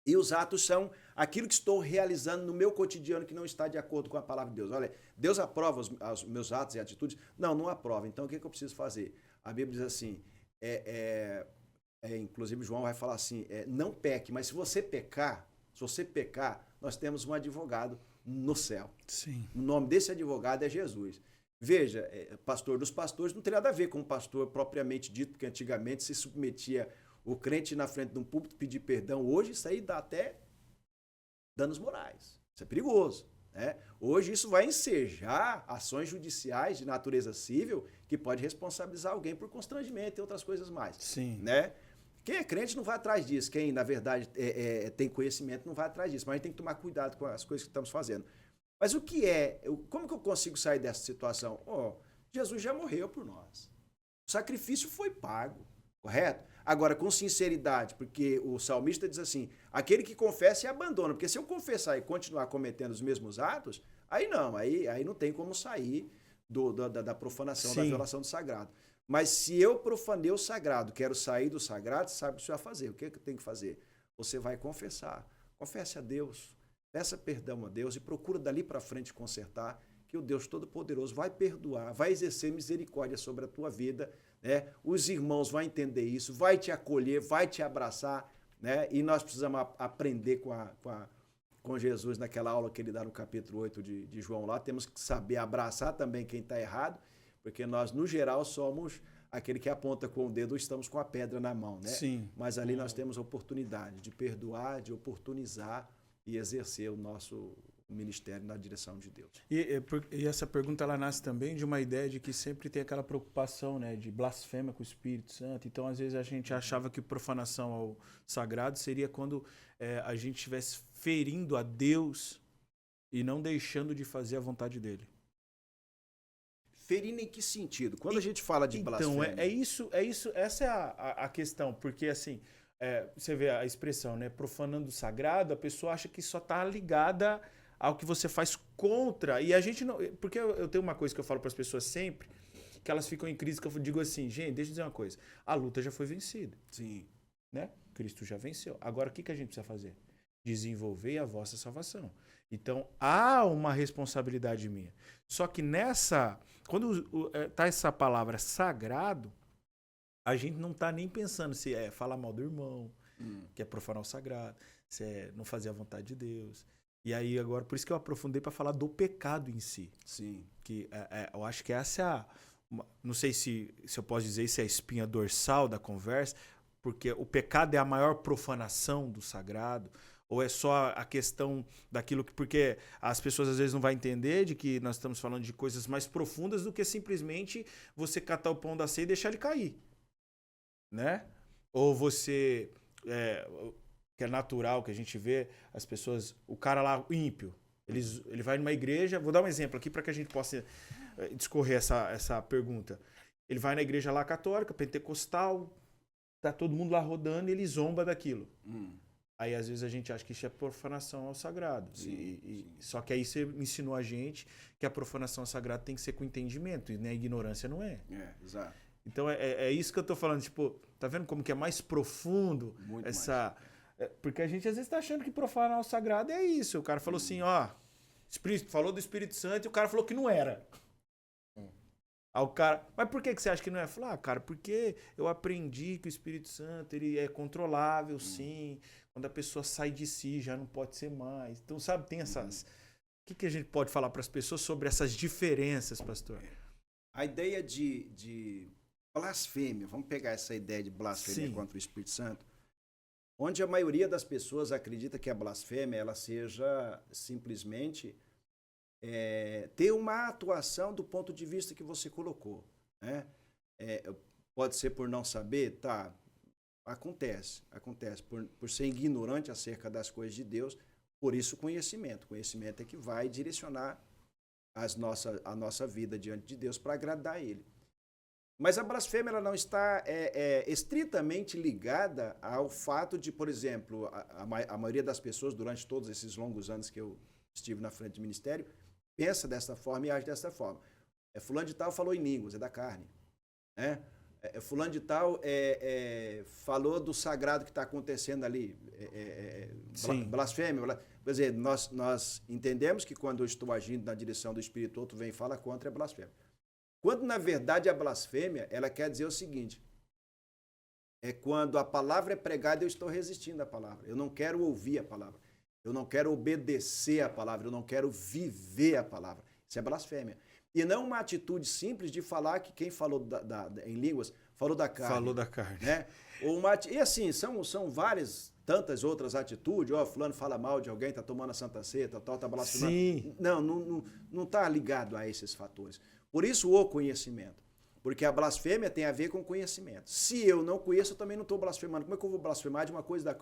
Speaker 3: e os atos são aquilo que estou realizando no meu cotidiano que não está de acordo com a palavra de Deus. Olha, Deus aprova os meus atos e atitudes? Não aprova. Então, o que eu preciso fazer? A Bíblia diz assim, inclusive João vai falar assim, não peque, mas se você pecar, nós temos um advogado no céu.
Speaker 1: Sim.
Speaker 3: O nome desse advogado é Jesus. Veja, pastor dos pastores não tem nada a ver com o pastor propriamente dito, porque antigamente se submetia o crente na frente de um púlpito pedir perdão. Hoje isso aí dá até danos morais. Isso é perigoso. Né? Hoje isso vai ensejar ações judiciais de natureza civil que pode responsabilizar alguém por constrangimento e outras coisas mais.
Speaker 1: Sim.
Speaker 3: Né? Quem é crente não vai atrás disso. Quem, na verdade, tem conhecimento não vai atrás disso. Mas a gente tem que tomar cuidado com as coisas que estamos fazendo. Mas como que eu consigo sair dessa situação? Jesus já morreu por nós. O sacrifício foi pago, correto? Agora, com sinceridade, porque o salmista diz assim, aquele que confessa e abandona. Porque se eu confessar e continuar cometendo os mesmos atos, aí não tem como sair da profanação, da violação do sagrado. Mas se eu profanei o sagrado, quero sair do sagrado, sabe o que você vai fazer? O que eu tenho que fazer? Você vai confessar. Confesse a Deus. Peça perdão a Deus e procura dali para frente consertar, que o Deus Todo-Poderoso vai perdoar, vai exercer misericórdia sobre a tua vida, né? Os irmãos vão entender isso, vai te acolher, vai te abraçar, né? E nós precisamos aprender com Jesus naquela aula que ele dá no capítulo 8 de João lá, temos que saber abraçar também quem está errado, porque nós, no geral, somos aquele que aponta com o dedo, estamos com a pedra na mão, né?
Speaker 1: Sim.
Speaker 3: Mas ali nós temos a oportunidade de perdoar, de oportunizar e exercer o nosso ministério na direção de Deus.
Speaker 1: E essa pergunta ela nasce também de uma ideia de que sempre tem aquela preocupação, né, de blasfêmia com o Espírito Santo. Então, às vezes, a gente achava que profanação ao sagrado seria quando a gente estivesse ferindo a Deus e não deixando de fazer a vontade dele.
Speaker 3: Ferindo em que sentido? Quando a gente fala de blasfêmia...
Speaker 1: Então, essa é a questão, porque assim... você vê a expressão, né? Profanando o sagrado, a pessoa acha que só está ligada ao que você faz contra. E a gente não. Porque eu tenho uma coisa que eu falo para as pessoas sempre, que elas ficam em crise, que eu digo assim, gente, deixa eu dizer uma coisa. A luta já foi vencida.
Speaker 3: Sim.
Speaker 1: Né? Cristo já venceu. Agora, o que a gente precisa fazer? Desenvolver a vossa salvação. Então, há uma responsabilidade minha. Só que quando tá essa palavra sagrado, a gente não tá nem pensando se é falar mal do irmão, que é profanar o sagrado, se é não fazer a vontade de Deus. E aí agora, por isso que eu aprofundei para falar do pecado em si.
Speaker 3: Sim.
Speaker 1: Que eu acho que essa é não sei se eu posso dizer isso é a espinha dorsal da conversa, porque o pecado é a maior profanação do sagrado, ou é só a questão daquilo que... Porque as pessoas às vezes não vão entender de que nós estamos falando de coisas mais profundas do que simplesmente você catar o pão da ceia e deixar ele cair. Né? Ou você, que é natural que a gente vê, as pessoas, o cara lá, o ímpio, ele vai numa igreja, vou dar um exemplo aqui para que a gente possa discorrer essa pergunta. Ele vai na igreja lá católica, pentecostal, tá todo mundo lá rodando e ele zomba daquilo. Aí às vezes a gente acha que isso é profanação ao sagrado.
Speaker 3: Sim.
Speaker 1: Só que aí você ensinou a gente que a profanação ao sagrado tem que ser com entendimento, e né? A ignorância não é.
Speaker 3: Exato.
Speaker 1: Então é isso que eu tô falando, tipo, tá vendo como que é mais profundo
Speaker 3: Muito
Speaker 1: essa... Porque a gente às vezes tá achando que profanar o sagrado é isso. O cara falou assim, falou do Espírito Santo e o cara falou que não era. Aí o cara, mas por que você acha que não é? Falou, cara, porque eu aprendi que o Espírito Santo ele é controlável, sim. Quando a pessoa sai de si, já não pode ser mais. Então, sabe, tem essas... O que a gente pode falar para as pessoas sobre essas diferenças, pastor?
Speaker 3: A ideia de blasfêmia, vamos pegar essa ideia de blasfêmia contra o Espírito Santo, onde a maioria das pessoas acredita que a blasfêmia ela seja simplesmente ter uma atuação do ponto de vista que você colocou. Né? Pode ser por não saber, tá? Acontece. Por ser ignorante acerca das coisas de Deus, Por isso, conhecimento. Conhecimento é que vai direcionar a nossa vida diante de Deus para agradar a Ele. Mas a blasfêmia ela não está estritamente ligada ao fato de, por exemplo, a maioria das pessoas, durante todos esses longos anos que eu estive na frente do ministério, pensa dessa forma e age dessa forma. Fulano de tal falou em línguas, é da carne. Né? Fulano de tal falou do sagrado que está acontecendo ali. Blasfêmia. Quer dizer, nós entendemos que quando eu estou agindo na direção do Espírito, outro vem e fala contra, é blasfêmia. Quando, na verdade, a blasfêmia, ela quer dizer o seguinte, é quando a palavra é pregada, eu estou resistindo à palavra. Eu não quero ouvir a palavra. Eu não quero obedecer a palavra. Eu não quero viver a palavra. Isso é blasfêmia. E não uma atitude simples de falar que quem falou em línguas falou da carne.
Speaker 1: Falou da carne.
Speaker 3: Né? E assim, são várias, tantas outras atitudes. Fulano fala mal de alguém, está tomando a Santa Ceia, está blasfemando.
Speaker 1: Sim.
Speaker 3: Não está ligado a esses fatores. Por isso, o conhecimento. Porque a blasfêmia tem a ver com conhecimento. Se eu não conheço, eu também não estou blasfemando. Como é que eu vou blasfemar de uma coisa das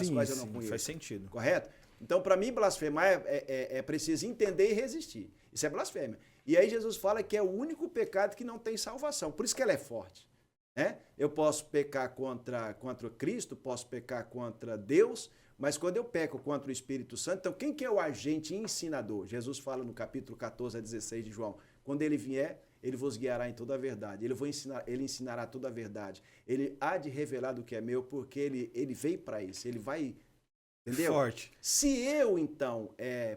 Speaker 3: quais eu não conheço?
Speaker 1: Faz sentido.
Speaker 3: Correto? Então, para mim, blasfemar é preciso entender e resistir. Isso é blasfêmia. E aí Jesus fala que é o único pecado que não tem salvação. Por isso que ela é forte. Né? Eu posso pecar contra Cristo, posso pecar contra Deus, mas quando eu peco contra o Espírito Santo, então quem que é o agente ensinador? Jesus fala no capítulo 14 a 16 de João. Quando ele vier, ele vos guiará em toda a verdade. Ele ensinará toda a verdade. Ele há de revelar do que é meu, porque ele veio para isso. Ele vai... Entendeu?
Speaker 1: Forte.
Speaker 3: Se eu, então,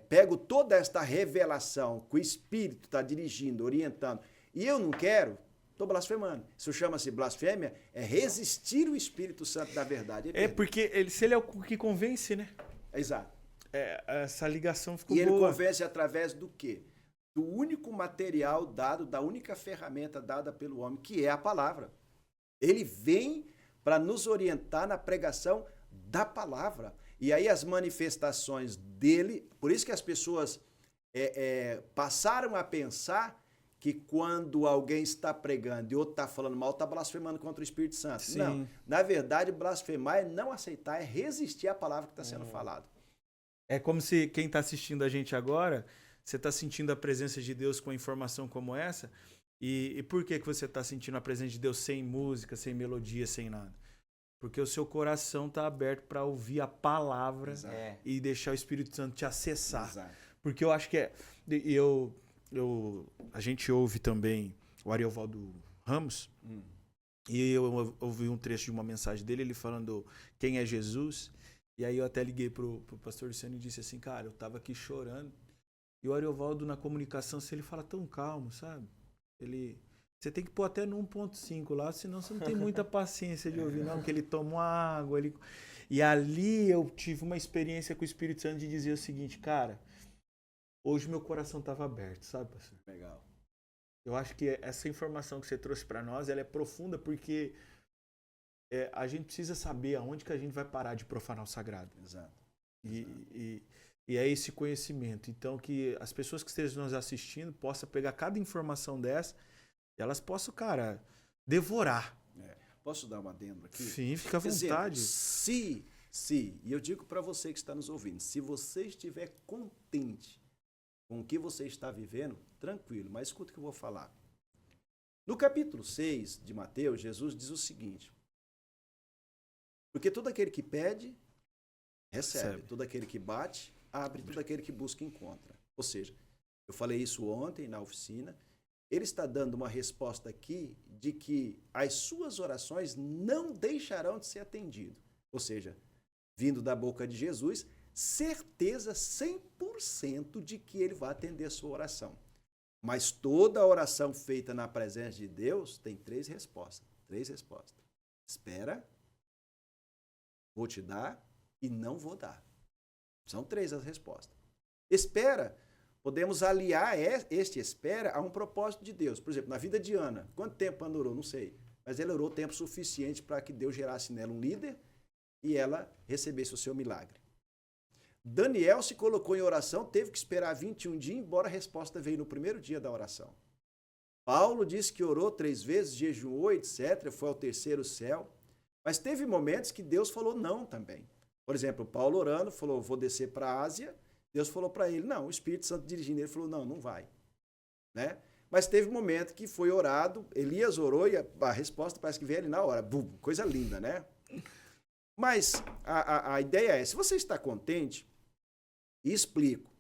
Speaker 3: pego toda esta revelação que o Espírito está dirigindo, orientando, e eu não quero, estou blasfemando. Isso chama-se blasfêmia, é resistir o Espírito Santo da verdade.
Speaker 1: Porque se ele é o que convence, né?
Speaker 3: Exato.
Speaker 1: Essa ligação ficou
Speaker 3: boa. E ele
Speaker 1: boa.
Speaker 3: convence através do quê? Do único material dado, da única ferramenta dada pelo homem, que é a palavra. Ele vem para nos orientar na pregação da palavra. E aí as manifestações dele, por isso que as pessoas passaram a pensar que quando alguém está pregando e outro está falando mal, está blasfemando contra o Espírito Santo.
Speaker 1: Sim.
Speaker 3: Não, na verdade, blasfemar é não aceitar, é resistir à palavra que está sendo falada.
Speaker 1: É como se quem está assistindo a gente agora, você está sentindo a presença de Deus com uma informação como essa, e por que você está sentindo a presença de Deus sem música, sem melodia, sem nada? Porque o seu coração está aberto para ouvir a palavra e deixar o Espírito Santo te acessar.
Speaker 3: Exato.
Speaker 1: Porque eu acho que a gente ouve também o Ariovaldo Ramos, e eu ouvi um trecho de uma mensagem dele, ele falando quem é Jesus, e aí eu até liguei pro pastor Luciano e disse assim, cara, eu tava aqui chorando, e o Ariovaldo na comunicação, se ele fala tão calmo, sabe? Você tem que pôr até no 1.5 lá, senão você não tem muita paciência de ouvir, não, porque ele toma água, E ali eu tive uma experiência com o Espírito Santo de dizer o seguinte, cara, hoje meu coração estava aberto, sabe, pastor?
Speaker 3: Legal.
Speaker 1: Eu acho que essa informação que você trouxe para nós, ela é profunda porque a gente precisa saber aonde que a gente vai parar de profanar o sagrado.
Speaker 3: Exato.
Speaker 1: E é esse conhecimento. Então, que as pessoas que estejam nos assistindo possam pegar cada informação dessa e elas possam, cara, devorar.
Speaker 3: Posso dar um adendo aqui?
Speaker 1: Sim, fica à vontade.
Speaker 3: E eu digo para você que está nos ouvindo, se você estiver contente com o que você está vivendo, tranquilo, mas escuta o que eu vou falar. No capítulo 6 de Mateus, Jesus diz o seguinte, porque todo aquele que pede, recebe. Todo aquele que bate, abre. Todo aquele que busca, encontra. Ou seja, eu falei isso ontem na oficina, ele está dando uma resposta aqui de que as suas orações não deixarão de ser atendidas. Ou seja, vindo da boca de Jesus, certeza 100% de que ele vai atender a sua oração. Mas toda oração feita na presença de Deus tem 3 respostas. 3 respostas. Espera, vou te dar e não vou dar. São 3 as respostas. Espera. Podemos aliar este espera a um propósito de Deus. Por exemplo, na vida de Ana, quanto tempo Ana orou? Não sei. Mas ela orou tempo suficiente para que Deus gerasse nela um líder e ela recebesse o seu milagre. Daniel se colocou em oração, teve que esperar 21 dias, embora a resposta veio no primeiro dia da oração. Paulo disse que orou 3 vezes, jejuou, etc., foi ao 3º céu. Mas teve momentos que Deus falou não também. Por exemplo, Paulo orando, falou, vou descer para a Ásia. Deus falou para ele, não, o Espírito Santo dirigindo ele, falou, não vai. Né? Mas teve um momento que foi orado, Elias orou e a resposta parece que veio ali na hora. Bum, coisa linda, né? Mas a ideia é, se você está contente, explico.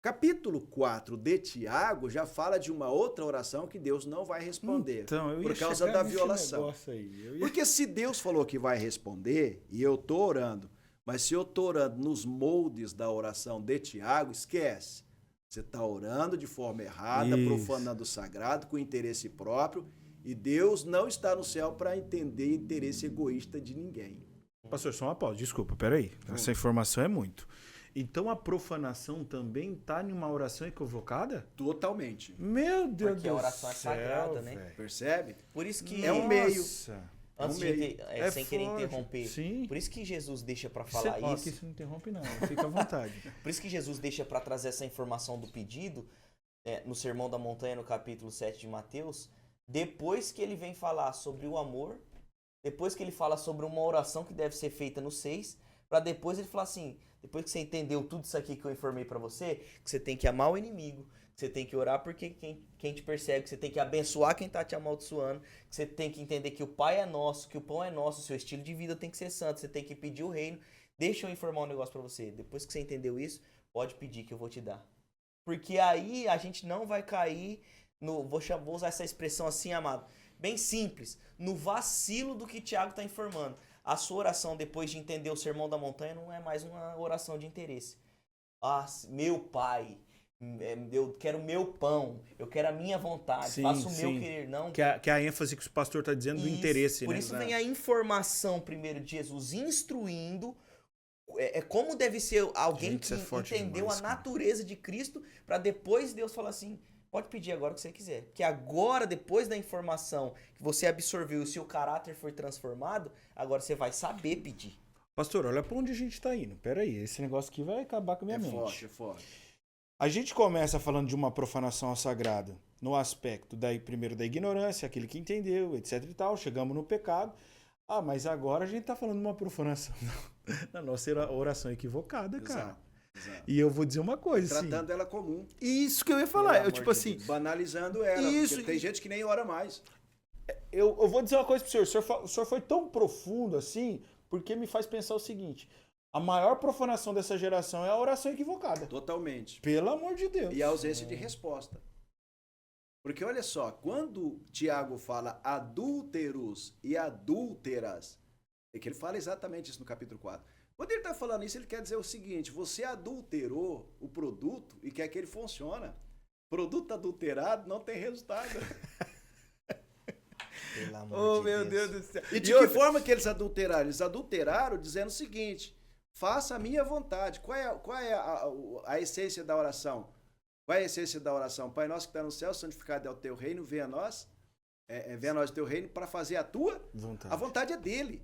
Speaker 3: Capítulo 4 de Tiago já fala de uma outra oração que Deus não vai responder por causa da violação. Porque se Deus falou que vai responder, e eu estou orando, mas se eu estou orando nos moldes da oração de Tiago, esquece. Você está orando de forma errada, profanando o sagrado, com interesse próprio, e Deus não está no céu para entender interesse egoísta de ninguém.
Speaker 1: Pastor, só uma pausa, desculpa, peraí. Essa informação é muito. Então a profanação também está em uma oração equivocada?
Speaker 3: Totalmente.
Speaker 1: Meu Deus do céu.
Speaker 2: Porque a oração é sagrada, né?
Speaker 1: Véio.
Speaker 3: Percebe?
Speaker 2: Por isso que
Speaker 3: É um meio.
Speaker 2: Antes sem querer
Speaker 1: forte.
Speaker 2: interromper.
Speaker 1: Sim.
Speaker 2: Por isso que Jesus deixa para falar isso.
Speaker 1: Aqui você não interrompe não, fica à vontade.
Speaker 2: Por isso que Jesus deixa para trazer essa informação do pedido no Sermão da Montanha, no capítulo 7 de Mateus, depois que ele vem falar sobre o amor, depois que ele fala sobre uma oração que deve ser feita no 6, para depois ele falar assim, depois que você entendeu tudo isso aqui que eu informei para você, que você tem que amar o inimigo, que você tem que orar porque quem te persegue, que você tem que abençoar quem tá te amaldiçoando, que você tem que entender que o Pai é nosso, que o pão é nosso, o seu estilo de vida tem que ser santo, você tem que pedir o reino. Deixa eu informar um negócio para você, depois que você entendeu isso, pode pedir que eu vou te dar. Porque aí a gente não vai cair no, vou usar essa expressão assim, amado, bem simples, no vacilo do que Tiago tá informando. A sua oração, depois de entender o Sermão da Montanha, não é mais uma oração de interesse. Ah, meu Pai, eu quero o meu pão, eu quero a minha vontade, faço o meu querer, não.
Speaker 1: Que é a ênfase que o pastor está dizendo do interesse,
Speaker 2: por
Speaker 1: né?
Speaker 2: Por isso vem a informação primeiro de Jesus instruindo como deve ser alguém que entendeu demais, a natureza de Cristo, para depois Deus falar assim, pode pedir agora o que você quiser. Porque agora, depois da informação que você absorveu, se o caráter foi transformado, agora você vai saber pedir.
Speaker 1: Pastor, olha para onde a gente está indo. Pera aí, esse negócio aqui vai acabar com a minha mente.
Speaker 3: É forte.
Speaker 1: A gente começa falando de uma profanação ao sagrado no aspecto primeiro da ignorância, aquele que entendeu, etc e tal. Chegamos no pecado. Ah, mas agora a gente está falando de uma profanação na nossa oração equivocada, cara. Exato. E eu vou dizer uma coisa,
Speaker 3: tratando ela comum.
Speaker 1: Isso que eu ia falar. Eu, tipo assim...
Speaker 3: banalizando ela. Isso. Porque tem gente que nem ora mais.
Speaker 1: Eu vou dizer uma coisa pro senhor. O senhor foi tão profundo assim, porque me faz pensar o seguinte. A maior profanação dessa geração é a oração equivocada.
Speaker 3: Totalmente.
Speaker 1: Pelo amor de Deus.
Speaker 3: E a ausência de resposta. Porque olha só, quando Tiago fala adúlteros e adúlteras, é que ele fala exatamente isso no capítulo 4. Quando ele está falando isso, ele quer dizer o seguinte, você adulterou o produto e quer que ele funcione. Produto adulterado não tem resultado.
Speaker 2: Pelo amor
Speaker 1: meu Deus do céu.
Speaker 3: E de que forma que eles adulteraram? Eles adulteraram dizendo o seguinte, faça a minha vontade. Qual é a essência da oração? Qual é a essência da oração? Pai nosso que está no céu, santificado é o teu reino, venha a nós o teu reino para fazer a tua vontade. A vontade é dele.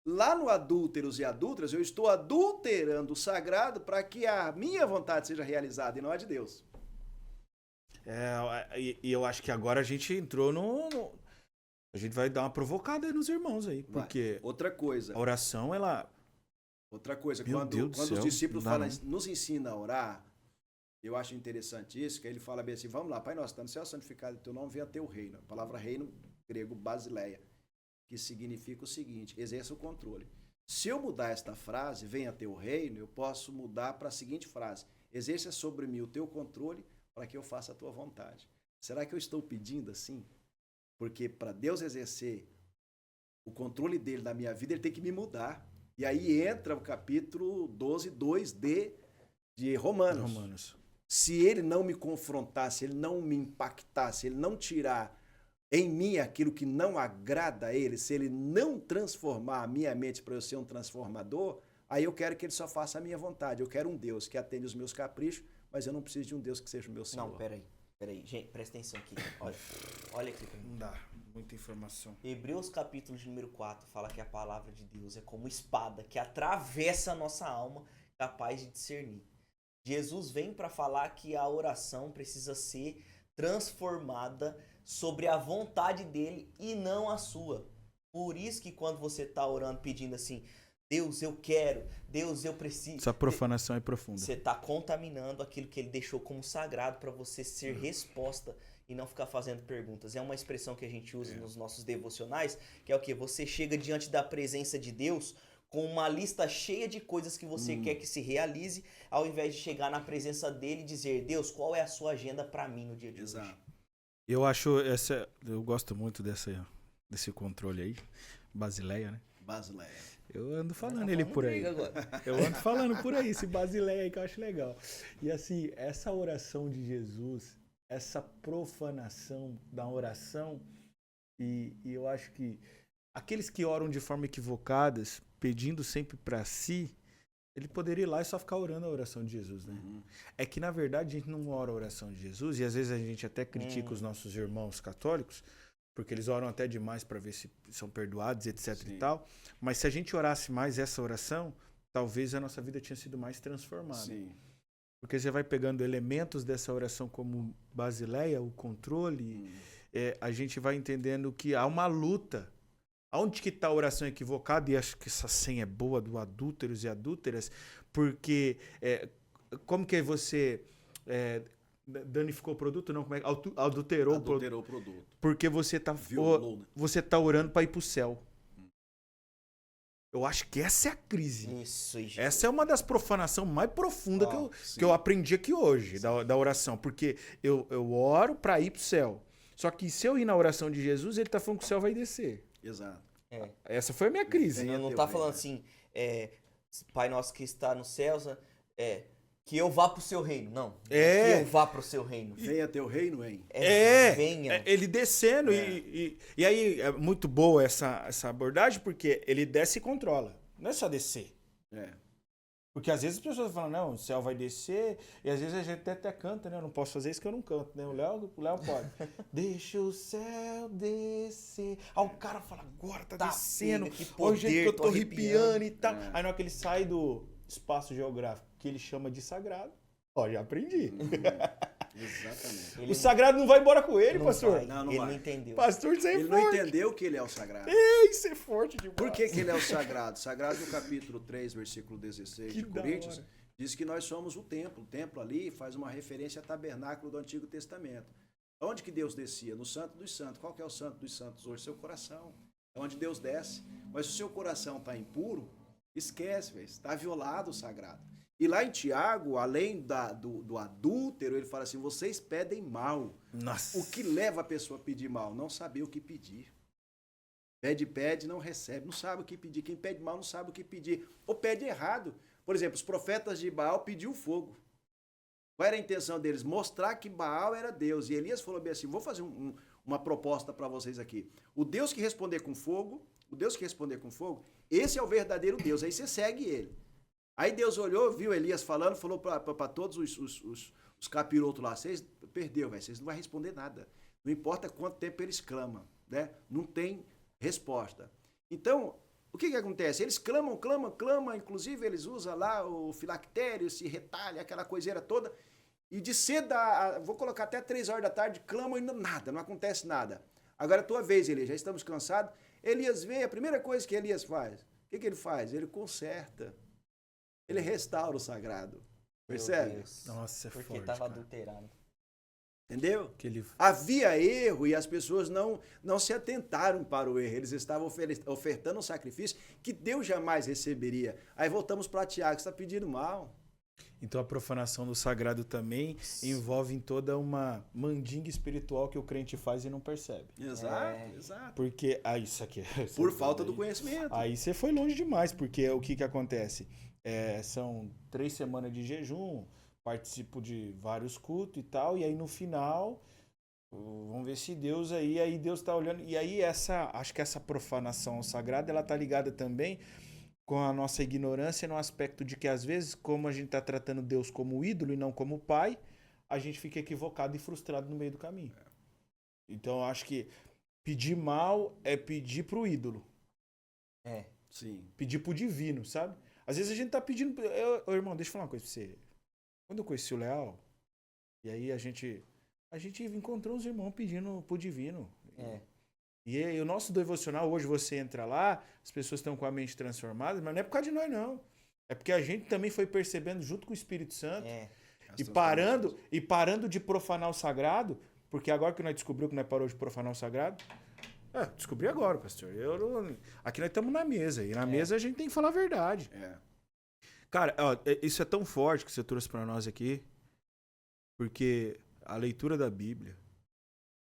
Speaker 3: Lá no adúlteros e adúlteras, eu estou adulterando o sagrado para que a minha vontade seja realizada e não a de Deus.
Speaker 1: E eu acho que agora a gente entrou a gente vai dar uma provocada aí nos irmãos aí, porque...
Speaker 3: Outra coisa.
Speaker 1: A oração, ela...
Speaker 3: Outra coisa, quando os discípulos falam, nos ensina a orar, eu acho interessante isso, que ele fala bem assim, vamos lá, Pai nosso, está no céu, santificado é teu nome, venha teu reino. A palavra reino, grego, basileia, que significa o seguinte, exerça o controle. Se eu mudar esta frase, venha teu reino, eu posso mudar para a seguinte frase, exerça sobre mim o teu controle para que eu faça a tua vontade. Será que eu estou pedindo assim? Porque para Deus exercer o controle dele na minha vida, ele tem que me mudar. E aí entra o capítulo 12, 2d de Romanos. Se ele não me confrontar, se ele não me impactar, se ele não tirar em mim aquilo que não agrada a ele, se ele não transformar a minha mente para eu ser um transformador, aí eu quero que ele só faça a minha vontade. Eu quero um Deus que atende os meus caprichos, mas eu não preciso de um Deus que seja o meu Senhor.
Speaker 2: Não, peraí. Gente, presta atenção aqui. Olha aqui pra mim.
Speaker 1: Não dá, muita informação.
Speaker 2: Hebreus capítulo de número 4 fala que a palavra de Deus é como espada que atravessa a nossa alma, capaz de discernir. Jesus vem para falar que a oração precisa ser transformada sobre a vontade dele e não a sua. Por isso que quando você está orando pedindo assim, Deus, eu quero. Deus, eu preciso.
Speaker 1: Essa profanação é profunda.
Speaker 2: Você tá contaminando aquilo que ele deixou como sagrado para você ser resposta e não ficar fazendo perguntas. É uma expressão que a gente usa nos nossos devocionais, que é o quê? Você chega diante da presença de Deus com uma lista cheia de coisas que você quer que se realize, ao invés de chegar na presença dele e dizer: Deus, qual é a sua agenda para mim no dia de hoje?
Speaker 1: Eu gosto muito desse controle aí, Basileia, né?
Speaker 3: Basileia.
Speaker 1: Eu ando falando ele por aí. Eu ando falando por aí, esse Basileia aí que eu acho legal. E assim, essa oração de Jesus, essa profanação da oração, e eu acho que aqueles que oram de forma equivocadas, pedindo sempre para si, ele poderia ir lá e só ficar orando a oração de Jesus, né? É que, na verdade, a gente não ora a oração de Jesus, e às vezes a gente até critica os nossos irmãos católicos, porque eles oram até demais para ver se são perdoados, etc e tal. Mas se a gente orasse mais essa oração, talvez a nossa vida tinha sido mais transformada.
Speaker 3: Sim.
Speaker 1: Porque você vai pegando elementos dessa oração como Basileia, o controle, a gente vai entendendo que há uma luta. Onde que está a oração equivocada? E acho que essa senha é boa do adúlteros e adúlteras, porque como que você danificou o produto? Não, como é? Adulterou o produto. Porque você está orando para ir para o céu. Eu acho que essa é a crise.
Speaker 2: Isso.
Speaker 1: Essa é uma das profanações mais profundas que eu aprendi aqui hoje, da oração. Porque eu oro para ir para o céu. Só que se eu ir na oração de Jesus, ele está falando que o céu vai descer.
Speaker 3: Exato.
Speaker 1: Essa foi a minha crise.
Speaker 2: Não tá falando assim, Pai nosso que está nos céus, que eu vá pro seu reino. Não. Que eu vá pro seu reino.
Speaker 3: Venha teu reino, hein?
Speaker 2: Venha.
Speaker 1: Ele descendo. E aí é muito boa essa abordagem, porque ele desce e controla. Não é só descer. Porque às vezes as pessoas falam, não, o céu vai descer, e às vezes a gente até canta, né? Eu não posso fazer isso que eu não canto, né? O Léo pode. Deixa o céu descer. Aí o cara fala, agora tá descendo.
Speaker 2: Que poder,
Speaker 1: hoje que eu tô arrepiando e tal. Aí na hora que ele sai do espaço geográfico, que ele chama de sagrado, já aprendi.
Speaker 3: Exatamente.
Speaker 1: O sagrado não vai embora com ele, pastor.
Speaker 2: Ele não entendeu.
Speaker 1: Pastor, isso é
Speaker 3: Ele
Speaker 1: forte.
Speaker 3: não entendeu que ele é o sagrado.
Speaker 1: Isso é forte demais.
Speaker 3: Por que ele é o sagrado? Sagrado no capítulo 3, versículo 16 de Coríntios,
Speaker 1: hora.
Speaker 3: diz que nós somos o templo. O templo ali faz uma referência ao tabernáculo do Antigo Testamento. Onde que Deus descia? No Santo dos Santos. Qual que é o Santo dos Santos hoje? Seu coração. É onde Deus desce. Mas se o seu coração está impuro, esquece, está violado o sagrado. E lá em Tiago, além do adúltero, ele fala assim, vocês pedem mal.
Speaker 1: Nossa.
Speaker 3: O que leva a pessoa a pedir mal? Não saber o que pedir. Pede, não recebe, não sabe o que pedir. Quem pede mal não sabe o que pedir. Ou pede errado. Por exemplo, os profetas de Baal pediu fogo. Qual era a intenção deles? Mostrar que Baal era Deus. E Elias falou bem assim, vou fazer uma proposta para vocês aqui. O Deus que responder com fogo, esse é o verdadeiro Deus. Aí você segue ele. Aí Deus olhou, viu Elias falando, falou para todos os capirotos lá, vocês perdeu, vocês não vão responder nada. Não importa quanto tempo eles clamam, né? Não tem resposta. Então, o que acontece? Eles clamam, inclusive eles usam lá o filactério, se retalha, aquela coiseira toda, e de cedo, vou colocar até 3 horas da tarde, clamam e nada, não acontece nada. Agora é a tua vez, Elias, já estamos cansados. Elias vem, a primeira coisa que Elias faz, o que ele faz? Ele conserta. Ele restaura o sagrado. Percebe?
Speaker 1: Nossa, é
Speaker 2: porque
Speaker 1: forte,
Speaker 2: estava
Speaker 1: cara.
Speaker 2: adulterado.
Speaker 3: Entendeu? Havia erro e as pessoas não se atentaram para o erro. Eles estavam ofertando um sacrifício que Deus jamais receberia. Aí voltamos para Tiago, você está pedindo mal.
Speaker 1: Então a profanação do sagrado também envolve em toda uma mandinga espiritual que o crente faz e não percebe.
Speaker 3: Exato.
Speaker 1: Porque, isso aqui...
Speaker 3: Por falta do conhecimento.
Speaker 1: Aí você foi longe demais, porque o que acontece? São 3 semanas de jejum, participo de vários cultos e tal, e aí no final, vamos ver se Deus aí Deus tá olhando, e aí acho que essa profanação sagrada, ela tá ligada também com a nossa ignorância no aspecto de que às vezes, como a gente tá tratando Deus como ídolo e não como pai, a gente fica equivocado e frustrado no meio do caminho. Então eu acho que pedir mal é pedir pro ídolo.
Speaker 3: Sim.
Speaker 1: Pedir pro divino, sabe? Às vezes a gente tá pedindo... irmão, deixa eu falar uma coisa pra você. Quando eu conheci o Leal, e aí a gente encontrou uns irmãos pedindo pro divino. E o nosso devocional, hoje você entra lá, as pessoas estão com a mente transformada, mas não é por causa de nós, não. É porque a gente também foi percebendo junto com o Espírito Santo
Speaker 3: As
Speaker 1: e parando de profanar o sagrado, porque agora que nós descobrimos que nós parou de profanar o sagrado, descobri agora, pastor. Aqui nós estamos na mesa, e na mesa a gente tem que falar a verdade. Cara, ó, isso é tão forte que você trouxe para nós aqui, porque a leitura da Bíblia,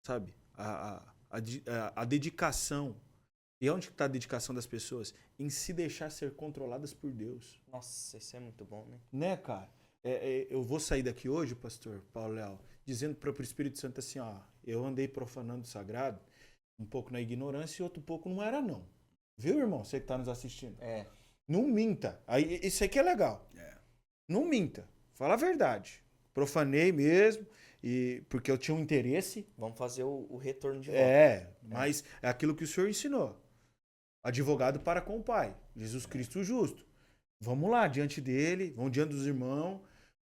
Speaker 1: sabe? A dedicação. E onde está a dedicação das pessoas? Em se deixar ser controladas por Deus.
Speaker 2: Nossa, isso é muito bom, né?
Speaker 1: Né, cara? Eu vou sair daqui hoje, pastor Paulo Leal, dizendo para o Espírito Santo assim, ó, eu andei profanando o sagrado, um pouco na ignorância e outro pouco não era não. Viu, irmão? Você que está nos assistindo. Não minta. Aí, isso aqui é legal. Não minta. Fala a verdade. Profanei mesmo, porque eu tinha um interesse.
Speaker 2: Vamos fazer o retorno de volta.
Speaker 1: Mas é aquilo que o Senhor ensinou. Advogado para com o Pai. Jesus Cristo justo. Vamos lá, diante dele, vamos diante dos irmãos,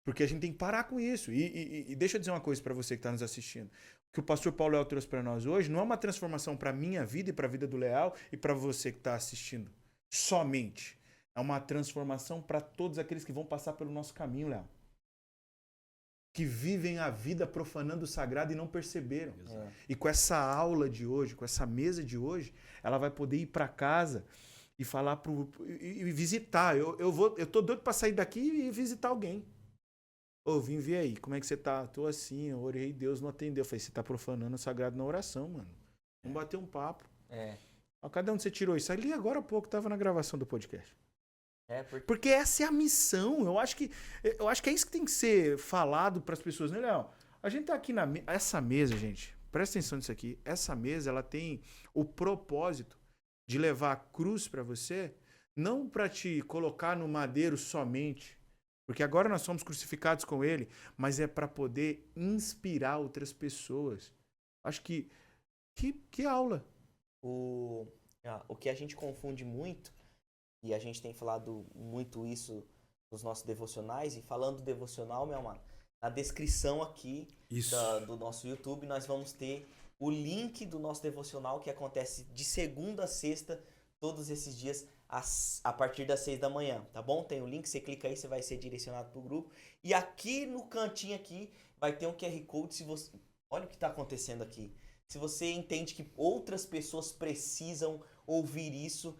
Speaker 1: porque a gente tem que parar com isso. E deixa eu dizer uma coisa para você que está nos assistindo. O que o pastor Paulo Leal trouxe para nós hoje não é uma transformação para a minha vida e para a vida do Leal e para você que está assistindo. Somente. É uma transformação para todos aqueles que vão passar pelo nosso caminho, Leal. Que vivem a vida profanando o sagrado e não perceberam. E com essa aula de hoje, com essa mesa de hoje, ela vai poder ir para casa e falar e visitar. Eu tô doido para sair daqui e visitar alguém. Vim ver aí, como é que você tá? Tô assim, eu orei, Deus não atendeu. Eu falei, você tá profanando o sagrado na oração, mano. Vamos bater um papo. Cadê onde você tirou isso? Ali agora há pouco, tava na gravação do podcast. Porque essa é a missão. Eu acho que é isso que tem que ser falado para as pessoas, né, Léo? A gente tá aqui essa mesa, gente. Presta atenção nisso aqui. Essa mesa, ela tem o propósito de levar a cruz para você, não para te colocar no madeiro somente, porque agora nós somos crucificados com ele, mas é para poder inspirar outras pessoas. Acho que aula.
Speaker 2: O que a gente confunde muito, e a gente tem falado muito isso nos nossos devocionais, e falando do devocional, meu amado, na descrição aqui do nosso YouTube, nós vamos ter o link do nosso devocional, que acontece de segunda a sexta, todos esses dias, a partir das 6 da manhã, tá bom? Tem o link, você clica aí, você vai ser direcionado pro grupo. E aqui no cantinho aqui, vai ter um QR Code, se você... Olha o que está acontecendo aqui. Se você entende que outras pessoas precisam ouvir isso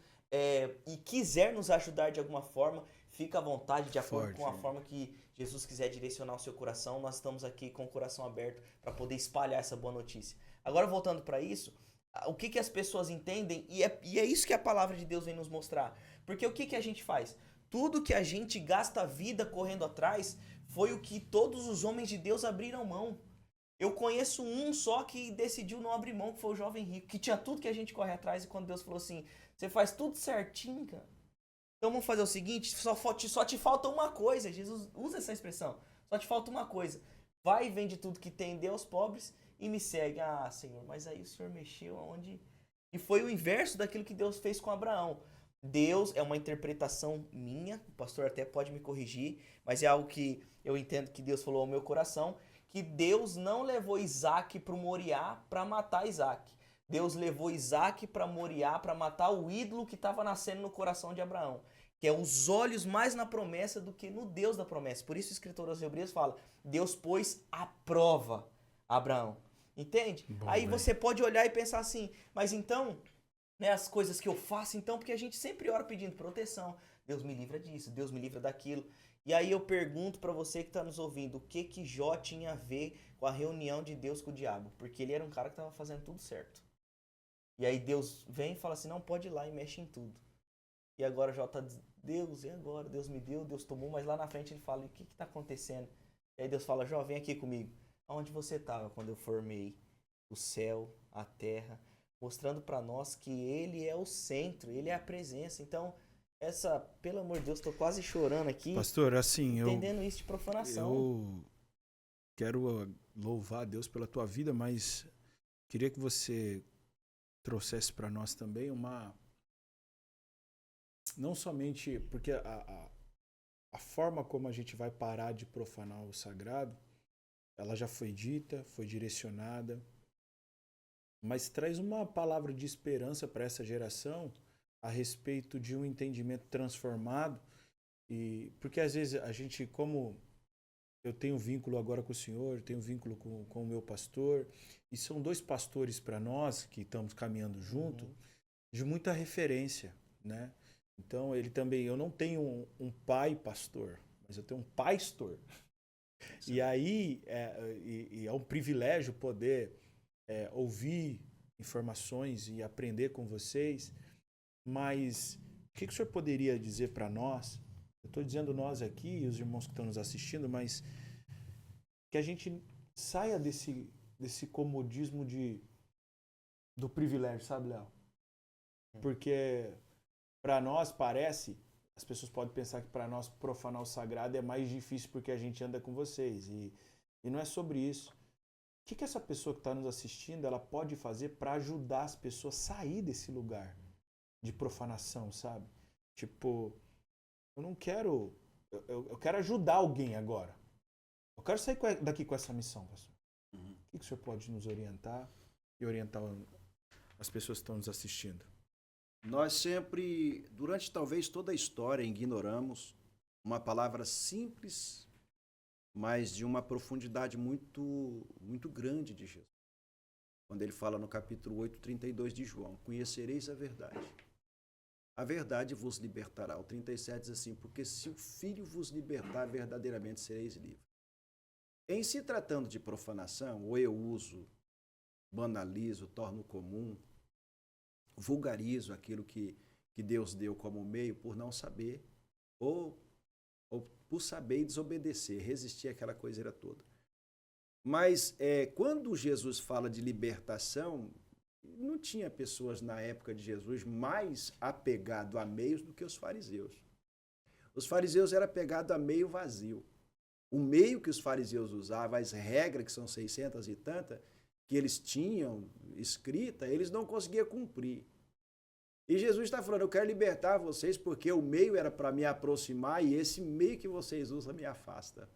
Speaker 2: e quiser nos ajudar de alguma forma, fica à vontade, de acordo com a forma que Jesus quiser direcionar o seu coração. Nós estamos aqui com o coração aberto para poder espalhar essa boa notícia. Agora, voltando para isso, o que as pessoas entendem, e é isso que a palavra de Deus vem nos mostrar. Porque o que a gente faz? Tudo que a gente gasta a vida correndo atrás foi o que todos os homens de Deus abriram mão. Eu conheço um só que decidiu não abrir mão, que foi o jovem rico, que tinha tudo que a gente corre atrás, e quando Deus falou assim, você faz tudo certinho, cara. Então vamos fazer o seguinte, só te falta uma coisa. Jesus usa essa expressão, só te falta uma coisa. Vai e vende tudo que tem, dê aos pobres e me segue. Ah, Senhor, mas aí o Senhor mexeu aonde... E foi o inverso daquilo que Deus fez com Abraão. Deus, é uma interpretação minha, o pastor até pode me corrigir, mas é algo que eu entendo que Deus falou ao meu coração, que Deus não levou Isaac para o Moriá para matar Isaac. Deus levou Isaac para Moriá para matar o ídolo que estava nascendo no coração de Abraão, que é os olhos mais na promessa do que no Deus da promessa. Por isso o escritor aos Hebreus fala, Deus pôs à prova Abraão. Entende?
Speaker 1: Bom,
Speaker 2: aí você pode olhar e pensar assim, mas então, né, as coisas que eu faço então, porque a gente sempre ora pedindo proteção. Deus me livra disso, Deus me livra daquilo. E aí eu pergunto para você que está nos ouvindo, o que Jó tinha a ver com a reunião de Deus com o diabo? Porque ele era um cara que estava fazendo tudo certo. E aí Deus vem e fala assim, não, pode ir lá e mexe em tudo. E agora Jó está Deus, e agora? Deus me deu, Deus tomou, mas lá na frente ele fala, o que está acontecendo? E aí Deus fala, Jó, vem aqui comigo. Onde você estava quando eu formei o céu, a terra, mostrando para nós que ele é o centro, ele é a presença. Então, pelo amor de Deus, estou quase chorando aqui.
Speaker 1: Pastor, assim,
Speaker 2: entendendo isso de profanação.
Speaker 1: Eu quero louvar a Deus pela tua vida, mas queria que você trouxesse para nós também não somente porque a forma como a gente vai parar de profanar o sagrado, ela já foi dita, foi direcionada. mas traz uma palavra de esperança para essa geração a respeito de um entendimento transformado. E porque às vezes a gente, como eu tenho vínculo agora com o senhor, tenho vínculo com o meu pastor, e são dois pastores para nós que estamos caminhando junto, de muita referência, né? Então ele também, eu não tenho um pai pastor, mas eu tenho um pastor. E aí é um privilégio poder ouvir informações e aprender com vocês, mas o que o senhor poderia dizer para nós? Eu estou dizendo nós aqui e os irmãos que estão nos assistindo, mas que a gente saia desse comodismo do privilégio, sabe, Léo? Porque para nós parece, as pessoas podem pensar que para nós profanar o sagrado é mais difícil porque a gente anda com vocês. E não é sobre isso. O que essa pessoa que está nos assistindo ela pode fazer para ajudar as pessoas a sair desse lugar de profanação, sabe? Tipo, eu não quero... Eu quero ajudar alguém agora. Eu quero sair daqui com essa missão, pastor. O que o senhor pode nos orientar e orientar as pessoas que estão nos assistindo?
Speaker 3: Nós sempre, durante talvez toda a história, ignoramos uma palavra simples, mas de uma profundidade muito, muito grande de Jesus. Quando ele fala no capítulo 8, 32 de João, conhecereis a verdade vos libertará. O 37 diz assim, porque se o Filho vos libertar, verdadeiramente sereis livres. Em se tratando de profanação, ou eu uso, banalizo, torno comum, vulgarizo aquilo que Deus deu como meio por não saber, ou por saber e desobedecer, resistir àquela coiseira toda. Mas quando Jesus fala de libertação, não tinha pessoas na época de Jesus mais apegado a meios do que os fariseus. Os fariseus eram apegados a meio vazio. O meio que os fariseus usavam, as regras, que são 600 e tantas, que eles tinham escrita, eles não conseguiam cumprir. E Jesus está falando, eu quero libertar vocês porque o meio era para me aproximar e esse meio que vocês usam me afasta.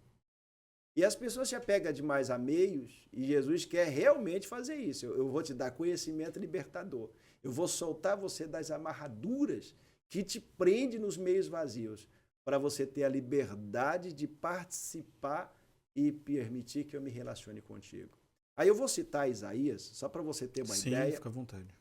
Speaker 3: E as pessoas se apegam demais a meios e Jesus quer realmente fazer isso. Eu vou te dar conhecimento libertador. Eu vou soltar você das amarraduras que te prende nos meios vazios para você ter a liberdade de participar e permitir que eu me relacione contigo. Aí eu vou citar Isaías, só para você ter uma ideia.
Speaker 1: Sim, fica à vontade.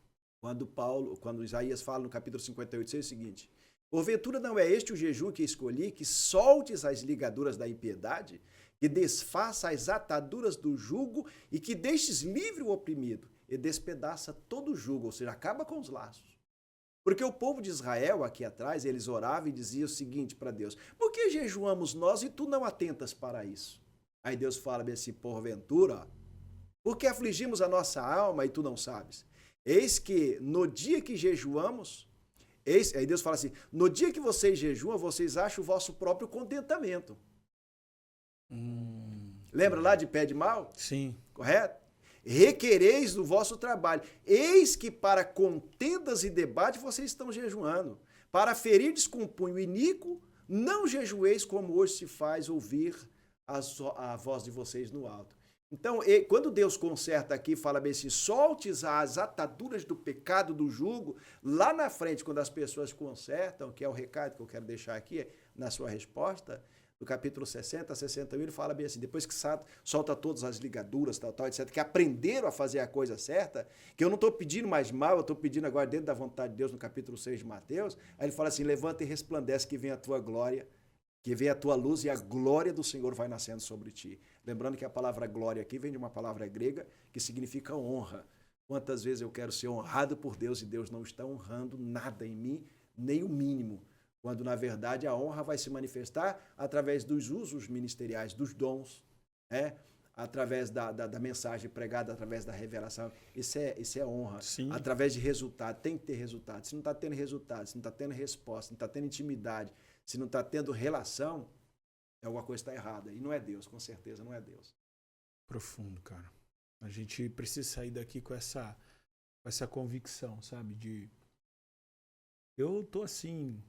Speaker 3: Quando Isaías fala no capítulo 58, diz o seguinte, porventura não é este o jejum que escolhi, que soltes as ligaduras da impiedade, que desfaça as ataduras do jugo e que deixes livre o oprimido e despedaça todo o jugo, ou seja, acaba com os laços. Porque o povo de Israel, aqui atrás, eles oravam e diziam o seguinte para Deus, por que jejuamos nós e tu não atentas para isso? Aí Deus fala assim, porventura, porque afligimos a nossa alma e tu não sabes? Eis que no dia que jejuamos, aí Deus fala assim, no dia que vocês jejuam, vocês acham o vosso próprio contentamento. Lembra lá de pé de mal?
Speaker 1: Sim.
Speaker 3: Correto? Requereis do vosso trabalho. Eis que para contendas e debate vocês estão jejuando. Para ferirdes com punho iníquo, não jejueis como hoje se faz ouvir a voz de vocês no alto. Então, quando Deus conserta aqui, fala bem assim, soltes as ataduras do pecado, do jugo, lá na frente, quando as pessoas consertam, que é o recado que eu quero deixar aqui na sua resposta, no capítulo 60, 61, ele fala bem assim, depois que solta todas as ligaduras, tal, etc., que aprenderam a fazer a coisa certa, que eu não estou pedindo mais mal, eu estou pedindo agora dentro da vontade de Deus, no capítulo 6 de Mateus, aí ele fala assim, levanta e resplandece que vem a tua glória, que vem a tua luz e a glória do Senhor vai nascendo sobre ti. Lembrando que a palavra glória aqui vem de uma palavra grega que significa honra. Quantas vezes eu quero ser honrado por Deus e Deus não está honrando nada em mim, nem o mínimo. Quando, na verdade, a honra vai se manifestar através dos usos ministeriais, dos dons, através da mensagem pregada, através da revelação. Isso é honra.
Speaker 1: Sim.
Speaker 3: Através de resultado. Tem que ter resultado. Se não está tendo resultado, se não está tendo resposta, se não está tendo intimidade, se não está tendo relação, alguma coisa está errada. E não é Deus, com certeza não é Deus.
Speaker 1: Profundo, cara. A gente precisa sair daqui com essa convicção, sabe? Eu tô assim...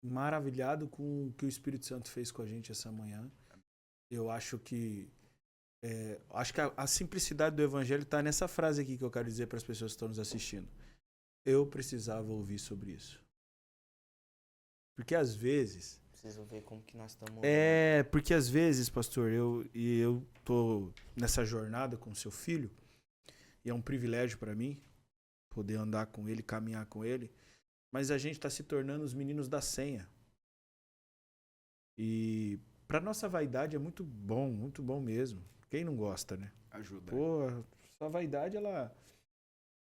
Speaker 1: maravilhado com o que o Espírito Santo fez com a gente essa manhã. Eu acho que Acho que a simplicidade do evangelho está nessa frase aqui que eu quero dizer para as pessoas que estão nos assistindo. Eu precisava ouvir sobre isso. Porque às vezes...
Speaker 2: Preciso ver como que nós estamos...
Speaker 1: porque às vezes, pastor, eu tô nessa jornada com o seu filho, e é um privilégio para mim poder andar com ele, caminhar com ele, mas a gente está se tornando os meninos da senha. E para nossa vaidade é muito bom mesmo. Quem não gosta, né?
Speaker 3: Ajuda.
Speaker 1: Pô, sua vaidade, ela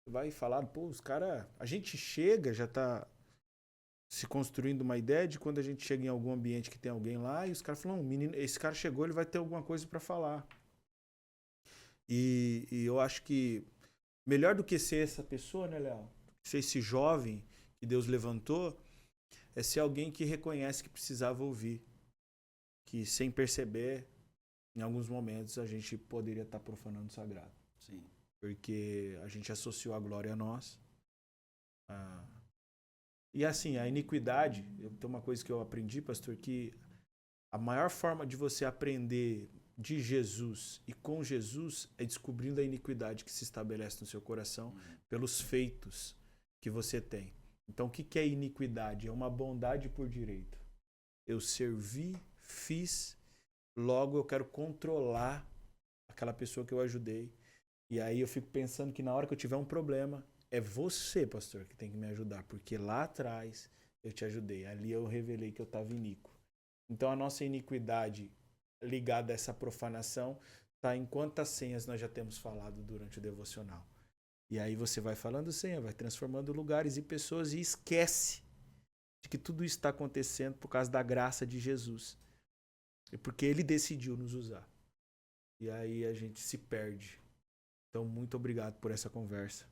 Speaker 1: vai falar, pô, os caras... A gente chega, já tá se construindo uma ideia de quando a gente chega em algum ambiente que tem alguém lá e os caras falam, menino, esse cara chegou, ele vai ter alguma coisa para falar. E eu acho que melhor do que ser essa pessoa, né, Léo? Ser esse jovem que Deus levantou, é ser alguém que reconhece que precisava ouvir. Que sem perceber, em alguns momentos, a gente poderia estar profanando o sagrado.
Speaker 3: Sim.
Speaker 1: Porque a gente associou a glória a nós. E assim, a iniquidade, tem uma coisa que eu aprendi, pastor, que a maior forma de você aprender de Jesus e com Jesus é descobrindo a iniquidade que se estabelece no seu coração pelos feitos que você tem. Então, o que é iniquidade? É uma bondade por direito. Eu servi, fiz, logo eu quero controlar aquela pessoa que eu ajudei. E aí eu fico pensando que na hora que eu tiver um problema, é você, pastor, que tem que me ajudar, porque lá atrás eu te ajudei. Ali eu revelei que eu estava iníquo. Então a nossa iniquidade ligada a essa profanação está em quantas senhas nós já temos falado durante o devocional. E aí você vai falando senha, vai transformando lugares e pessoas e esquece de que tudo isso está acontecendo por causa da graça de Jesus. E porque ele decidiu nos usar. E aí a gente se perde. Então, muito obrigado por essa conversa.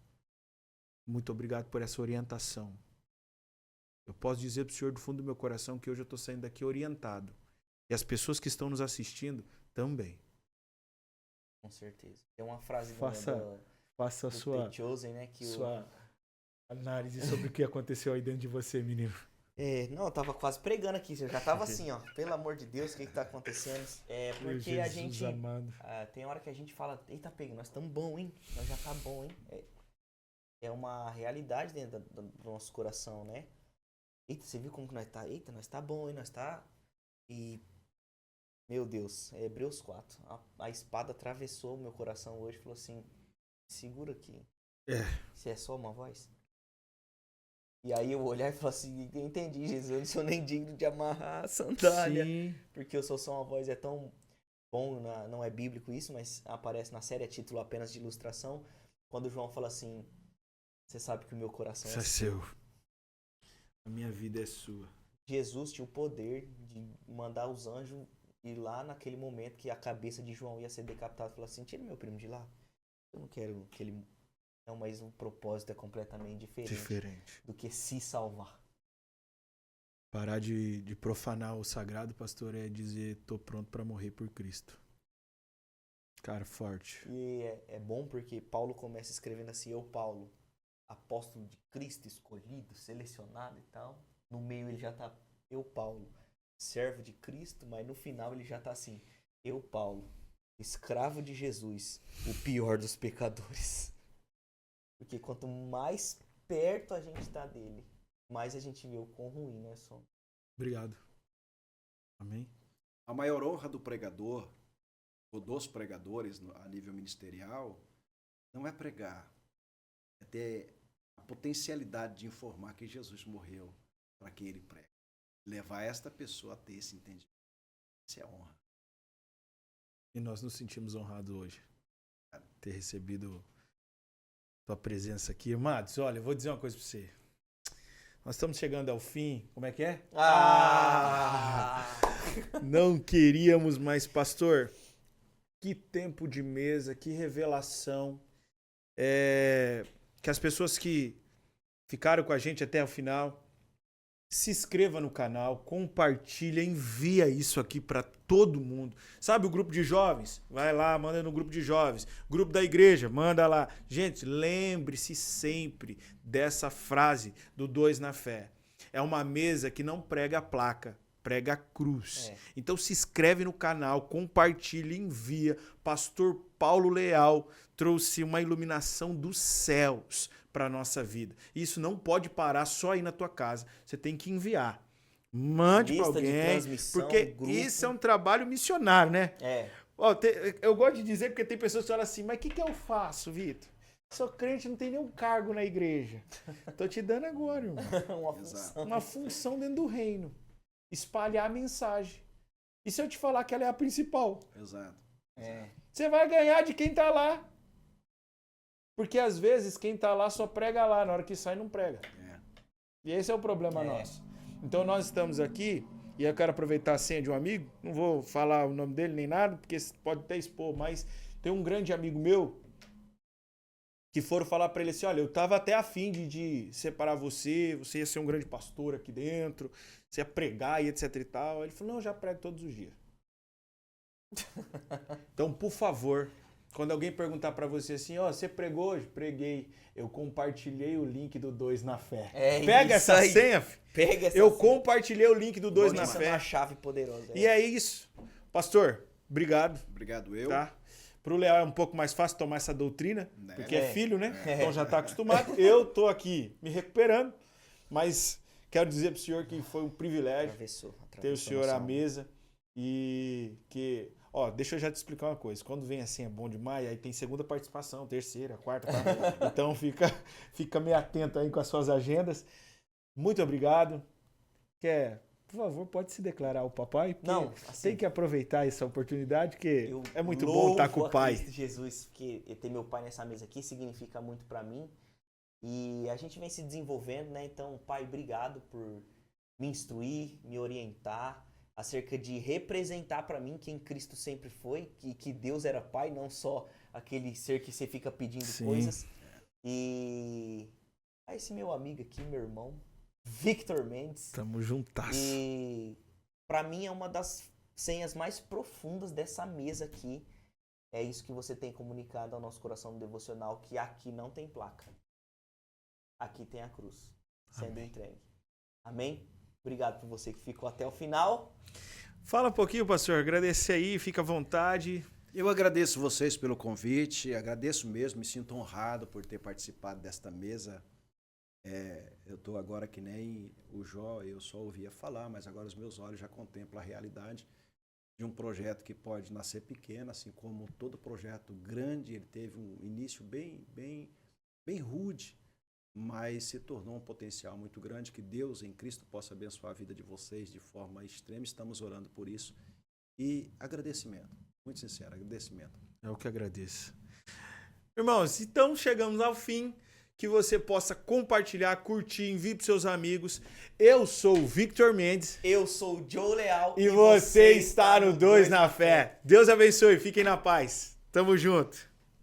Speaker 1: Muito obrigado por essa orientação. Eu posso dizer para o senhor do fundo do meu coração que hoje eu estou saindo daqui orientado. E as pessoas que estão nos assistindo também.
Speaker 2: Com certeza. Tem uma frase
Speaker 1: Faça a
Speaker 2: do
Speaker 1: sua,
Speaker 2: The Chosen, né? Que
Speaker 1: sua análise sobre o que aconteceu aí dentro de você, menino.
Speaker 2: não, eu tava quase pregando aqui. Eu já tava assim, ó. Pelo amor de Deus, o que tá acontecendo? Porque
Speaker 1: Jesus
Speaker 2: a gente...
Speaker 1: amado.
Speaker 2: tem hora que a gente fala, eita, pega, nós estamos bom, hein? Nós já tá bom, hein? É uma realidade dentro do nosso coração, né? Eita, você viu como que nós tá? Eita, nós tá bom, hein? Nós tá... E... Meu Deus, é Hebreus 4. A espada atravessou o meu coração hoje e falou assim, segura aqui. Se é só uma voz. E aí eu olhar e falar assim, eu entendi, Jesus, eu não sou nem digno de amarrar a sandália.
Speaker 1: Sim.
Speaker 2: Porque eu sou só uma voz, é tão bom, não é bíblico isso, mas aparece na série, é título apenas de ilustração. Quando o João fala assim, você sabe que o meu coração
Speaker 1: Isso é seu. A minha vida é sua.
Speaker 2: Jesus tinha o poder de mandar os anjos ir lá naquele momento que a cabeça de João ia ser decapitada e falar assim, tira meu primo de lá. Eu não quero que ele... Não, mas o propósito é completamente diferente. Do que se salvar.
Speaker 1: Parar de profanar o sagrado, pastor, é dizer, tô pronto para morrer por Cristo. Cara, forte.
Speaker 2: E é bom porque Paulo começa escrevendo assim, eu, Paulo, apóstolo de Cristo, escolhido, selecionado e tal. No meio ele já tá, eu, Paulo, servo de Cristo, mas no final ele já tá assim, eu, Paulo, escravo de Jesus, o pior dos pecadores. Porque quanto mais perto a gente tá dele, mais a gente vê o quão ruim nós somos.
Speaker 1: Obrigado. Amém?
Speaker 3: A maior honra do pregador, ou dos pregadores a nível ministerial, não é pregar, é ter a potencialidade de informar que Jesus morreu para que ele pregue. Levar esta pessoa a ter esse entendimento. Isso é honra.
Speaker 1: E nós nos sentimos honrados hoje. Ter recebido tua presença aqui. Amados, olha, eu vou dizer uma coisa para você. Nós estamos chegando ao fim. Como é que é? Não queríamos mais, pastor. Que tempo de mesa, que revelação. Que as pessoas que ficaram com a gente até o final, se inscreva no canal, compartilha, envia isso aqui para todo mundo. Sabe o grupo de jovens? Vai lá, manda no grupo de jovens. Grupo da igreja, manda lá. Gente, lembre-se sempre dessa frase do 2 na fé. É uma mesa que não prega a placa, prega a cruz.
Speaker 2: É.
Speaker 1: Então se inscreve no canal, compartilha, envia. Pastor Paulo Leal trouxe uma iluminação dos céus para nossa vida. Isso não pode parar só aí na tua casa. Você tem que enviar. Mande para
Speaker 2: Lista de
Speaker 1: alguém,
Speaker 2: transmissão,
Speaker 1: porque
Speaker 2: grupo.
Speaker 1: isso é um trabalho missionário, né?
Speaker 2: É.
Speaker 1: Ó, eu gosto de dizer porque tem pessoas que falam assim, mas o que eu faço, Vitor? Sou crente, não tem nenhum cargo na igreja. Tô te dando agora, irmão.
Speaker 2: Uma
Speaker 3: Exato.
Speaker 2: função.
Speaker 1: Uma função dentro do reino. Espalhar a mensagem. E se eu te falar que ela é a principal?
Speaker 3: Exato.
Speaker 2: É.
Speaker 1: Você vai ganhar de quem tá lá. Porque às vezes quem tá lá só prega lá, na hora que sai não prega.
Speaker 3: É.
Speaker 1: E esse é o problema nosso. Então nós estamos aqui, e eu quero aproveitar a senha de um amigo, não vou falar o nome dele nem nada, porque pode até expor, mas tem um grande amigo meu que foram falar pra ele assim, olha, eu tava até afim de separar você ia ser um grande pastor aqui dentro, você ia pregar e etc e tal. Ele falou, não, eu já prego todos os dias. Então, por favor, quando alguém perguntar pra você assim, ó, você pregou hoje? Preguei. Eu compartilhei o link do 2 na Fé.
Speaker 2: É
Speaker 1: Pega
Speaker 2: isso
Speaker 1: essa
Speaker 2: aí.
Speaker 1: senha, filho.
Speaker 2: Pega essa
Speaker 1: Eu
Speaker 2: senha.
Speaker 1: compartilhei o link do 2 na
Speaker 2: Isso é
Speaker 1: Fé.
Speaker 2: uma chave poderosa.
Speaker 1: E é isso. Pastor, obrigado.
Speaker 3: Obrigado eu.
Speaker 1: Tá? Pro Leal é um pouco mais fácil tomar essa doutrina,
Speaker 3: Né?
Speaker 1: porque é filho, né?
Speaker 2: É.
Speaker 1: Então já tá acostumado. Eu tô aqui me recuperando, mas quero dizer pro senhor que foi um privilégio
Speaker 2: Atravessou
Speaker 1: ter o senhor à
Speaker 2: noção.
Speaker 1: mesa e que... Ó, deixa eu já te explicar uma coisa. Quando vem assim é bom demais, aí tem segunda participação, terceira, quarta, quarta. Então fica meio atento aí com as suas agendas. Muito obrigado. Por favor, pode se declarar o papai? Porque
Speaker 2: Não, assim,
Speaker 1: tem que aproveitar essa oportunidade, que
Speaker 2: eu
Speaker 1: é muito bom
Speaker 2: louvo
Speaker 1: estar com o
Speaker 2: a
Speaker 1: pai.
Speaker 2: Cristo Jesus, porque ter meu pai nessa mesa aqui significa muito pra mim. E a gente vem se desenvolvendo, né? Então, pai, obrigado por me instruir, me orientar acerca de representar pra mim quem Cristo sempre foi, que Deus era pai, não só aquele ser que você fica pedindo
Speaker 1: Sim.
Speaker 2: coisas. E a esse meu amigo aqui, meu irmão, Victor Mendes.
Speaker 1: Tamo juntas.
Speaker 2: E pra mim é uma das senhas mais profundas dessa mesa aqui. É isso que você tem comunicado ao nosso coração no devocional, que aqui não tem placa. Aqui tem a cruz sendo
Speaker 1: Amém.
Speaker 2: entregue. Amém? Obrigado por você que ficou até o final.
Speaker 1: Fala um pouquinho, pastor. Agradecer aí, fica à vontade.
Speaker 3: Eu agradeço vocês pelo convite, agradeço mesmo, me sinto honrado por ter participado desta mesa. Eu estou agora que nem o Jó, eu só ouvia falar, mas agora os meus olhos já contemplam a realidade de um projeto que pode nascer pequeno, assim como todo projeto grande, ele teve um início bem rude, mas se tornou um potencial muito grande, que Deus em Cristo possa abençoar a vida de vocês de forma extrema. Estamos orando por isso. E agradecimento, muito sincero, agradecimento.
Speaker 1: É o que agradeço. Irmãos, então chegamos ao fim. Que você possa compartilhar, curtir, enviar para seus amigos. Eu sou o Victor Mendes.
Speaker 2: Eu sou o Joe Leal.
Speaker 1: E você está no 2 na Fé. Deus abençoe. Fiquem na paz. Tamo junto.